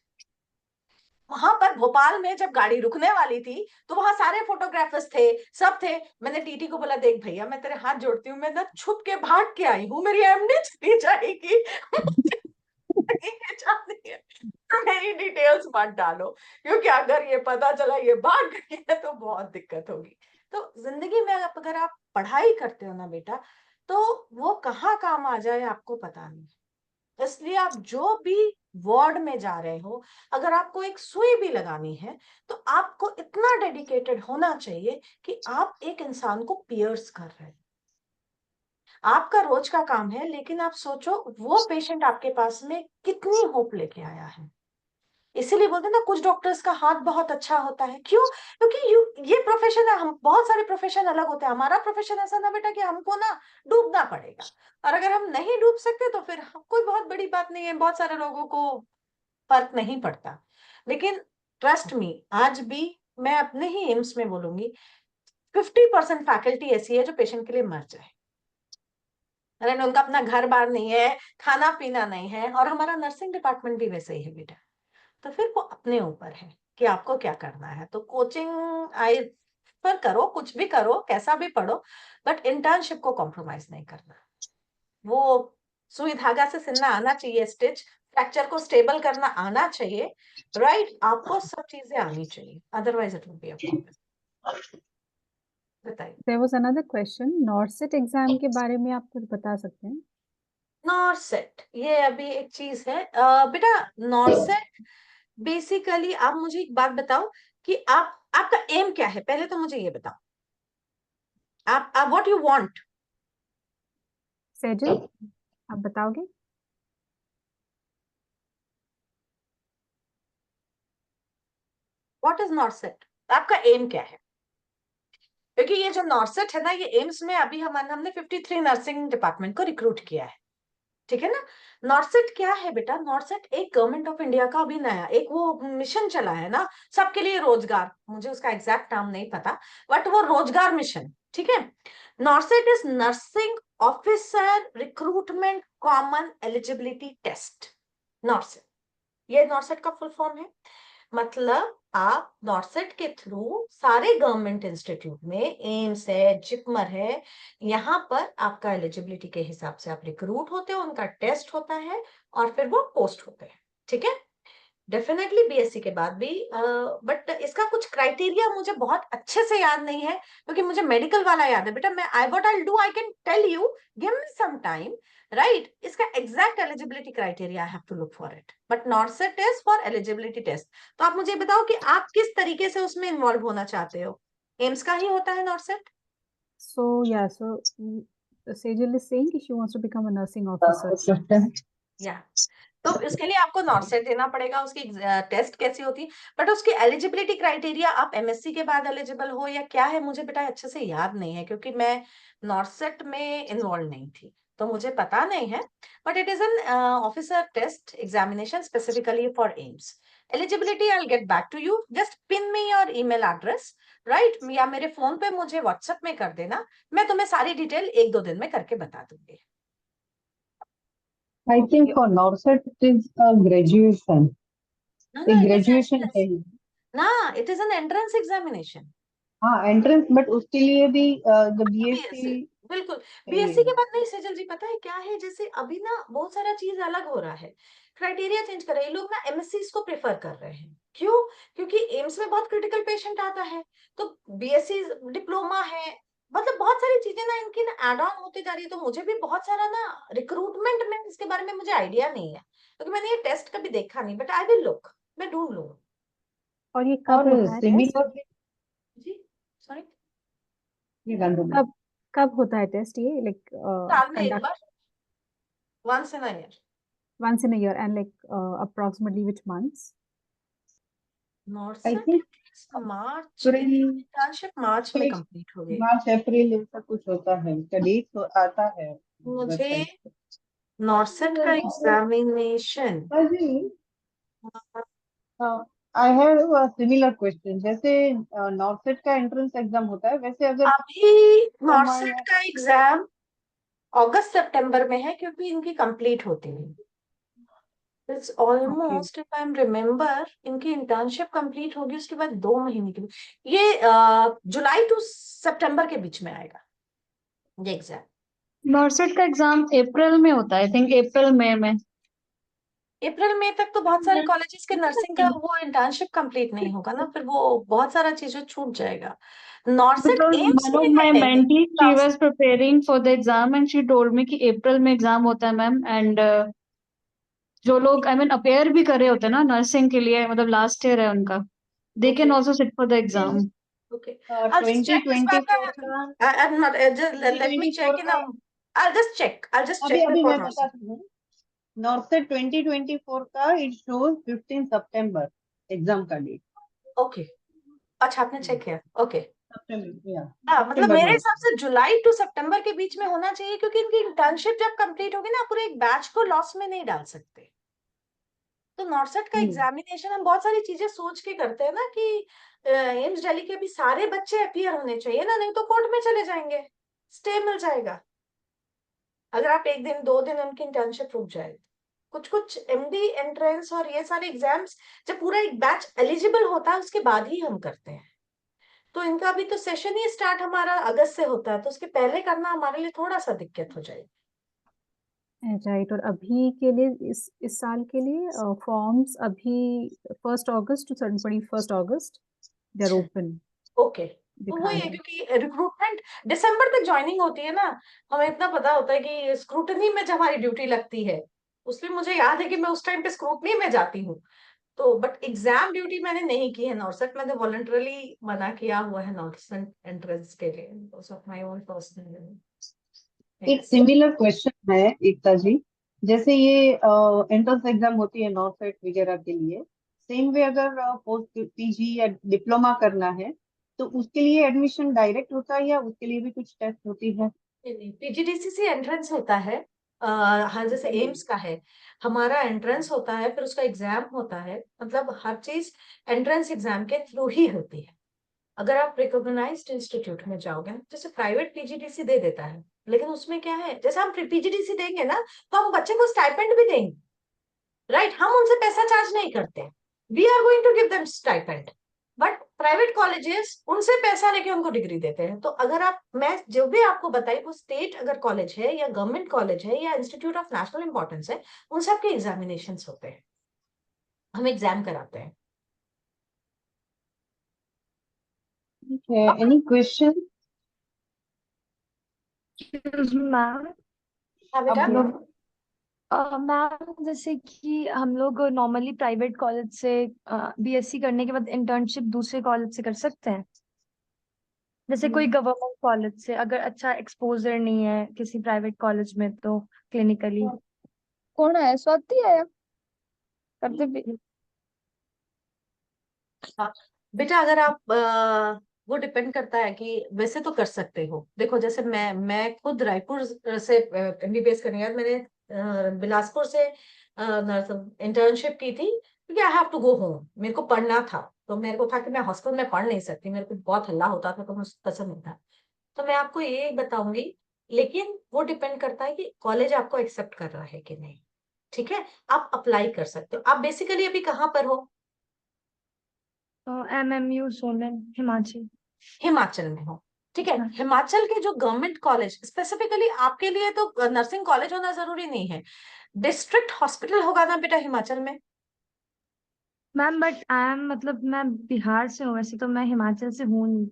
S1: वहां पर भोपाल में जब गाड़ी रुकने वाली थी तो वहां सारे फोटोग्राफर्स थे, सब थे। मैंने टीटी को बोला देख भैया मैं तेरे हाथ जोड़ती हूँ, मैं ना छुप के भाग के आई हूँ, मेरी एमडी चली जाएगी, मुझे नहीं जानी है, तो मेरी डिटेल्स मत डालो, क्योंकि अगर ये पता चला ये भाग गई है तो बहुत दिक्कत होगी। तो जिंदगी में अगर आप पढ़ाई करते हो ना बेटा, तो वो कहाँ काम आ जाए आपको पता नहीं। इसलिए आप जो भी वार्ड में जा रहे हो, अगर आपको एक सुई भी लगानी है तो आपको इतना डेडिकेटेड होना चाहिए कि आप एक इंसान को पियर्स कर रहे हैं। आपका रोज का काम है, लेकिन आप सोचो वो पेशेंट आपके पास में कितनी होप लेके आया है। इसीलिए बोलते हैं ना कुछ डॉक्टर्स का हाथ बहुत अच्छा होता है। क्यों? क्योंकि ये प्रोफेशन है, हम बहुत सारे प्रोफेशन अलग होते हैं, हमारा प्रोफेशन ऐसा ना बेटा कि हमको ना डूबना पड़ेगा, और अगर हम नहीं डूब सकते तो फिर कोई बहुत बड़ी बात नहीं है, बहुत सारे लोगों को फर्क नहीं पड़ता। लेकिन ट्रस्ट मी, आज भी मैं अपने ही एम्स में बोलूंगी 50% फैकल्टी ऐसी है जो पेशेंट के लिए मर जाए, अरे उनका अपना घर बार नहीं है, खाना पीना नहीं है, और हमारा नर्सिंग डिपार्टमेंट भी वैसे ही है बेटा। तो फिर वो अपने ऊपर है कि आपको क्या करना है। तो कोचिंग आई पर करो, कुछ भी करो, कैसा भी पढ़ो, बट इंटर्नशिप को कॉम्प्रोमाइज नहीं करना। वो सुई धागा से सिलना आना चाहिए, स्टिच, फ्रैक्चर को स्टेबल करना आना चाहिए, राइट? आपको सब चीजें आनी चाहिए, otherwise it will be a problem. बताइए।
S2: There was another question, NORCET exam के बारे में आप कुछ बता सकते हैं?
S1: नॉर्सेट ये अभी एक चीज है बेटा। नॉर्सेट बेसिकली, आप मुझे एक बात बताओ कि आपका एम क्या है, पहले तो मुझे ये बताओ, आप व्हाट यू वांट।
S2: सेजल, आप बताओगे?
S1: व्हाट इज नॉर्सेट, आपका एम क्या है? क्योंकि ये जो नॉर्सेट है ना, ये एम्स में अभी हमने 53 नर्सिंग डिपार्टमेंट को रिक्रूट किया है, ठीक है ना। नॉर्सेट क्या है बेटा? नॉर्सेट एक गवर्नमेंट ऑफ इंडिया का अभी नया एक वो मिशन चला है ना, सबके लिए रोजगार, मुझे उसका एग्जैक्ट नाम नहीं पता, बट वो रोजगार मिशन, ठीक है। NORCET is nursing officer recruitment common eligibility test, NORCET, ये नॉर्सेट का फुल फॉर्म है। मतलब आप नॉर्सेट के थ्रू सारे गवर्नमेंट इंस्टीट्यूट में, एम्स है, जिपमर है, यहाँ पर आपका एलिजिबिलिटी के हिसाब से आप रिक्रूट होते हो, उनका टेस्ट होता है और फिर वो पोस्ट होते हैं, ठीक है। डेफिनेटली बीएससी के बाद भी, बट इसका कुछ क्राइटेरिया मुझे बहुत अच्छे से याद नहीं है, क्योंकि मुझे मेडिकल वाला याद है बेटा। मैं I what I do, I can tell you, give me some time, right? इसका exact eligibility criteria I have to look for it, but NORCET is for eligibility test. तो आप मुझे बताओ कि आप किस तरीके से उसमें इन्वॉल्व होना चाहते हो। एम्स का ही होता है नॉर्सेट।
S2: So yeah, Sejal is saying कि she wants to become a nursing officer.
S1: या तो इसके लिए आपको नॉर्सेट देना पड़ेगा, उसकी टेस्ट कैसी होती है, बट उसकी एलिजिबिलिटी क्राइटेरिया आप एमएससी के बाद एलिजिबल हो या क्या है मुझे बेटा अच्छे से याद नहीं है, क्योंकि मैं नॉर्सेट में इन्वॉल्व नहीं थी, तो मुझे पता नहीं है। But it is an officer test examination specifically for AIIMS. Eligibility I will get back to you, just pin me your email address, right, या मेरे फोन पे मुझे व्हाट्सएप में कर देना, मैं तुम्हें सारी डिटेल 1-2 दिन में करके बता दूंगी।
S6: I think for NORCET it is a graduation.
S1: ना
S6: एक
S1: ना,
S6: ग्रेजुएशन है ही।
S1: ना, it is N entrance examination.
S6: हाँ एंट्रेंस, बट उसके लिए भी द
S1: बीएससी,
S6: बीएससी
S1: बिल्कुल।
S6: चाहिए।
S1: बीएससी के बाद नहीं सेजल जी, पता है क्या है, जैसे अभी ना बहुत सारा चीज अलग हो रहा है, क्राइटेरिया चेंज कर रहे हैं लोग ना, एमएससी को प्रेफर कर रहे हैं। क्यों? क्योंकि एम्स में बहुत क्रिटिकल पेशेंट आता है, तो बीएससी डिप्लोमा है, मतलब बहुत सारी चीजें ना इनकी ना एड ऑन होती जा रही है। तो मुझे भी बहुत सारा ना रिक्रूटमेंट में इसके बारे में मुझे आइडिया नहीं है, क्योंकि मैंने ये टेस्ट कभी देखा नहीं, बट आई विल लुक, मैं ढूंढ लूंगा।
S2: और ये कब
S6: और
S2: होता है टेस्ट?
S6: सिमिलरली
S1: जी सॉरी,
S2: कब कब होता है टेस्ट ये, लाइक
S1: साल में एक
S2: कंडक्ट
S1: बार, once in a year.
S2: once in a year and like approximately which months?
S6: I
S1: NORCET
S6: think
S1: March,
S6: April,
S1: internship March में कंप्लीट हो गई।
S6: मार्च अप्रैल ऐसा कुछ होता है, इसका डेट तो आता है
S1: मुझे
S6: वेबसाइट
S1: नॉर्सेट का एग्जामिनेशन,
S6: पर। जी I have a similar question, जैसे नॉर्सेट का एंट्रेंस एग्जाम होता है, वैसे अगर
S1: अभी
S6: हमारे
S1: नॉर्सेट का एग्जाम अगस्त सितंबर में है, क्योंकि इनकी कंप्लीट होती है। It's
S6: okay
S1: almost, if I am remember, इनकी इंटर्नशिप कंप्लीट होगी उसके बाद 2 महीने के लिए, ये जुलाई टू सितंबर के बीच में आएगा ये एग्जाम।
S4: नॉर्सेट का एग्जाम अप्रैल में होता है, आई थिंक अप्रैल मई में।
S1: अप्रैल मई तक तो बहुत सारे कॉलेजेस के नर्सिंग का वो इंटर्नशिप कंप्लीट नहीं होगा ना, फिर वो बहुत सारा चीजें छूट जाएगा। नॉर्सेट
S4: Because
S1: एम्स
S4: one
S1: में
S4: of my
S1: है
S4: mentee, she was preparing for the exam and she told me कि अप्रैल में एग्जाम होता है मैम, एंड जो लोग आई मीन अपेयर भी कर रहे होते हैं ना नर्सिंग के लिए, मतलब लास्ट ईयर है उनका, दे can also sit for the exam.
S1: Okay, I'll just check this back.
S6: 2024 का
S1: I'm not, just let me check
S6: 2024
S1: in.
S6: का
S1: I'll just check. I'll just
S6: अभी
S1: check
S6: अभी
S1: before
S6: मैं
S1: Norset.
S6: बताती हूँ। नॉर्सेट 2024 का इट शोज 15 सितंबर एग्जाम का date.
S1: Okay. अच्छा आपने चेक किया? Okay.
S6: सितंबर या
S1: हाँ, मतलब
S6: सितंबर
S1: मेरे
S6: में।
S1: हिसाब से जुलाई टू सितंबर के बीच में होना चाहिए, क्योंकि इनकी इंटर्नशिप जब कंप्लीट होगी ना, पूरे एक बैच को लॉस में नहीं डाल सकते। तो नॉर्सेट का एग्जामिनेशन हम बहुत सारी चीजें सोच के करते हैं ना, कि एम्स दिल्ली के भी सारे बच्चे अपीयर होने चाहिए ना, नहीं तो कोर्ट में चले जाएंगे, स्टे मिल जाएगा अगर आप 1 दिन 2 दिन उनकी इंटर्नशिप रुक जाए। कुछ कुछ एमडी एंट्रेंस और ये सारे एग्जाम्स जब पूरा एक बैच एलिजिबल होता है उसके बाद ही हम करते हैं। तो इनका अभी तो सेशन ही स्टार्ट हमारा अगस्त से होता है, तो उसके पहले करना हमारे लिए थोड़ा सा दिक्कत हो जाएगी।
S2: राइट, और अभी के लिए इस साल के लिए फॉर्म्स अभी 1 अगस्त टू 21 अगस्त दे आर ओपन
S1: ओके, तो
S2: दिखा
S1: वही है,
S2: रहे हैं।
S1: क्योंकि रिक्रूटमेंट दिसंबर तक ज्वाइनिंग होती है ना, हमें इतना पता होता है कि स्क्रूटनी में जब हमारी ड्यूटी लगती है, उसमें मुझे याद है कि मैं उस टाइम पे स्क्रूटनी में जाती हूँ। तो बट एग्जाम ड्यूटी मैंने नहीं की है नॉर्सेट, मैंने वॉलंटरली मना किया हुआ है नॉर्सेट एंट्रेंस के लिए, because of my own personal.
S6: एक सिमिलर क्वेश्चन है एकता जी, जैसे ये एंट्रेंस एग्जाम होती है नॉर्सेट वगैरह के लिए, सेम वे अगर पोस्ट पीजी या डिप्लोमा करना है तो उसके लिए एडमिशन डायरेक्ट होता है या उसके लिए भी कुछ टेस्ट होती है?
S1: पीजीडीसी से एंट्रेंस होता है, हाँ जैसे एम्स का है, हमारा एंट्रेंस होता है, फिर उसका एग्जाम होता है, मतलब हर चीज एंट्रेंस एग्जाम के थ्रू ही होती है। अगर आप रिकॉग्नाइज्ड इंस्टीट्यूट में जाओगे ना, जैसे प्राइवेट पीजीडीसी दे देता है, लेकिन उसमें क्या है, जैसे हम पीजीडीसी देंगे ना, तो हम बच्चे को स्टाइपेंड भी देंगे, राइट, हम उनसे पैसा चार्ज नहीं करते, we are going to give them stipend. But private colleges उनसे पैसा लेके उनको डिग्री देते हैं। तो अगर आप, मैं जो भी आपको बताई वो स्टेट अगर कॉलेज है या गवर्नमेंट कॉलेज है या इंस्टीट्यूट ऑफ नेशनल इंपॉर्टेंस है, उन सबके एग्जामिनेशन होते हैं, हम एग्जाम कराते हैं।
S6: Any question?
S7: मैम
S1: हाँ बेटा।
S6: अब
S7: मैम जैसे कि हम लोग नॉर्मली प्राइवेट कॉलेज से बीएससी करने के बाद इंटर्नशिप दूसरे कॉलेज से कर सकते हैं, जैसे कोई गवर्नमेंट कॉलेज से अगर अच्छा एक्सपोजर नहीं है किसी प्राइवेट कॉलेज में तो क्लिनिकली।
S8: कोण आहे स्वाती आहे?
S7: करते भी।
S1: हाँ, बेटा अगर आप वो डिपेंड करता है कि वैसे तो कर सकते हो। देखो जैसे मैं खुद रायपुर से एमबीबीएस करने के बाद मैंने बिलासपुर से इंटर्नशिप की थी, क्योंकि I have to go home, मेरे को पढ़ना था। तो मेरे को था कि मैं हॉस्टल में पढ़ नहीं सकती, मेरे को बहुत हल्ला होता था तो मुझे पसंद नहीं था। तो मैं आपको ये बताऊंगी, लेकिन वो डिपेंड करता है कि कॉलेज आपको एक्सेप्ट कर रहा है कि नहीं। ठीक है, आप अप्लाई कर सकते हो। आप बेसिकली अभी कहाँ पर हो?
S7: MMU सोलन, हिमाचल।
S1: हिमाचल में हो, ठीक है।
S7: हाँ
S1: हिमाचल के जो गवर्नमेंट कॉलेज, स्पेसिफिकली आपके लिए तो नर्सिंग कॉलेज होना जरूरी नहीं है, डिस्ट्रिक्ट हॉस्पिटल होगा ना बेटा हिमाचल में।
S7: मैम, बट आई एम मतलब मैं बिहार से हूँ, वैसे तो मैं हिमाचल से हूँ नहीं।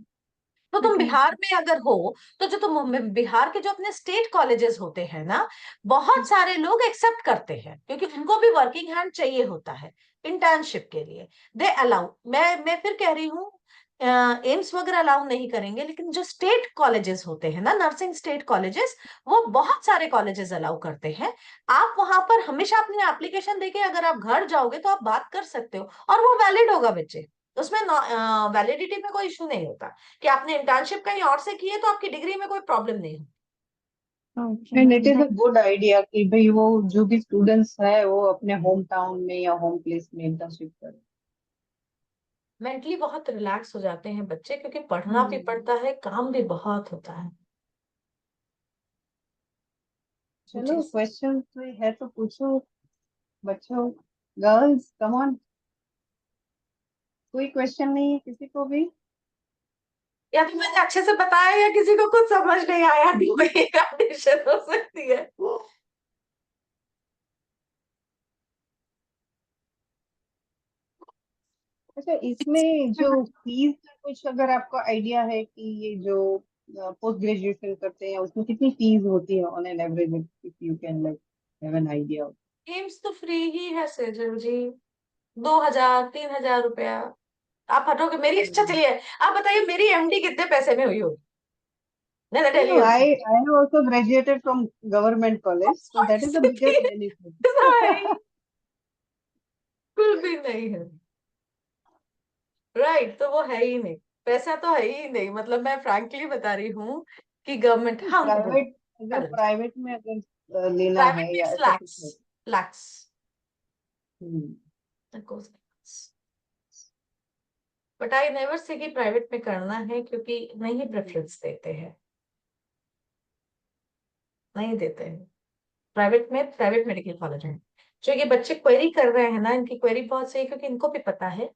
S1: तो तुम
S7: बट
S1: बिहार में अगर हो, तो जो तुम बिहार के जो अपने स्टेट कॉलेजेस होते हैं ना, बहुत सारे लोग एक्सेप्ट करते हैं, क्योंकि उनको भी वर्किंग हैंड चाहिए होता है इंटर्नशिप के लिए। दे अलाउ, मैं फिर कह रही हूँ, एम्स वगैरह अलाउ नहीं करेंगे, लेकिन जो स्टेट कॉलेजेस होते हैं ना, नर्सिंग स्टेट कॉलेजेस, वो बहुत सारे कॉलेजेस अलाउ करते हैं। आप वहां पर हमेशा अपनी एप्लीकेशन देके अगर आप घर जाओगे तो आप बात कर सकते हो, और वो वैलिड होगा बच्चे, उसमें वैलिडिटी में कोई इशू नहीं होता। कि आपने इंटर्नशिप कहीं और से की है तो आपकी डिग्री में कोई प्रॉब्लम नहीं है।
S7: Okay
S6: and it
S7: ma'am,
S6: is a good idea कि भाई वो जो भी स्टूडेंट्स है वो अपने होम टाउन में या होम प्लेस में इंटर्नशिप करें।
S1: मेंटली बहुत रिलैक्स हो जाते हैं बच्चे, क्योंकि पढ़ना भी पड़ता है, काम भी बहुत होता है।
S6: चलो
S1: जी।
S6: क्वेश्चन कोई है तो पूछो बच्चों, गर्ल्स कम ऑन। कोई क्वेश्चन नहीं है किसी को भी?
S1: या तो मैंने अच्छे से बताया या किसी को कुछ समझ नहीं आया, तो वही कंडीशन हो सकती है।
S6: अच्छा, इसमें जो फीस का कुछ अगर आपको आइडिया है कि ये जो पोस्ट ग्रेजुएशन करते हैं उसमें कितनी फीस होती है on an average, if you can like have an idea?
S1: AIIMS तो फ्री ही है सेजल जी, 2,000 3,000 रुपया। आप हटोगे मेरी इच्छा, चलिए आप बताइए मेरी एमडी कितने पैसे में हुई होगी? नहीं tell
S6: No,
S1: you.
S6: I have also graduated from government college, so that is the biggest benefit.
S1: बिल्कुल भी नहीं है। राइट, तो वो है ही नहीं, पैसा तो है ही नहीं। मतलब मैं फ्रैंकली बता रही हूँ कि गवर्नमेंट, हाँ बोलो।
S6: प्राइवेट, अगर प्राइवेट में अगर लेना
S1: प्राइवेट
S6: है
S1: में
S6: या ऐसा कुछ
S1: लैक्स,
S6: है।
S1: लैक्स
S6: हम्म,
S1: बट आई नेवर से कि प्राइवेट में करना है, क्योंकि नहीं प्रेफरेंस देते हैं, नहीं देते हैं। प्राइवेट में प्राइवेट मेडिकल कॉलेज है। जो ये बच्चे क्वेरी कर रहे हैं ना, इनकी क्वेरी बहुत सही है, क्योंकि इनको भी पता है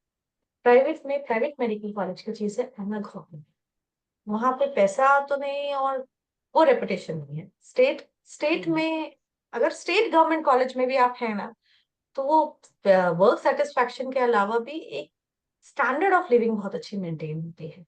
S1: प्राइवेट में प्राइवेट मेडिकल कॉलेज की चीजें अलग होगी। वहां पे पैसा तो नहीं, और वो रेपुटेशन नहीं है। स्टेट स्टेट में, अगर स्टेट गवर्नमेंट कॉलेज में भी आप हैं ना, तो वो वर्क सेटिस्फैक्शन के अलावा भी एक स्टैंडर्ड ऑफ लिविंग बहुत अच्छी मेंटेन होती है।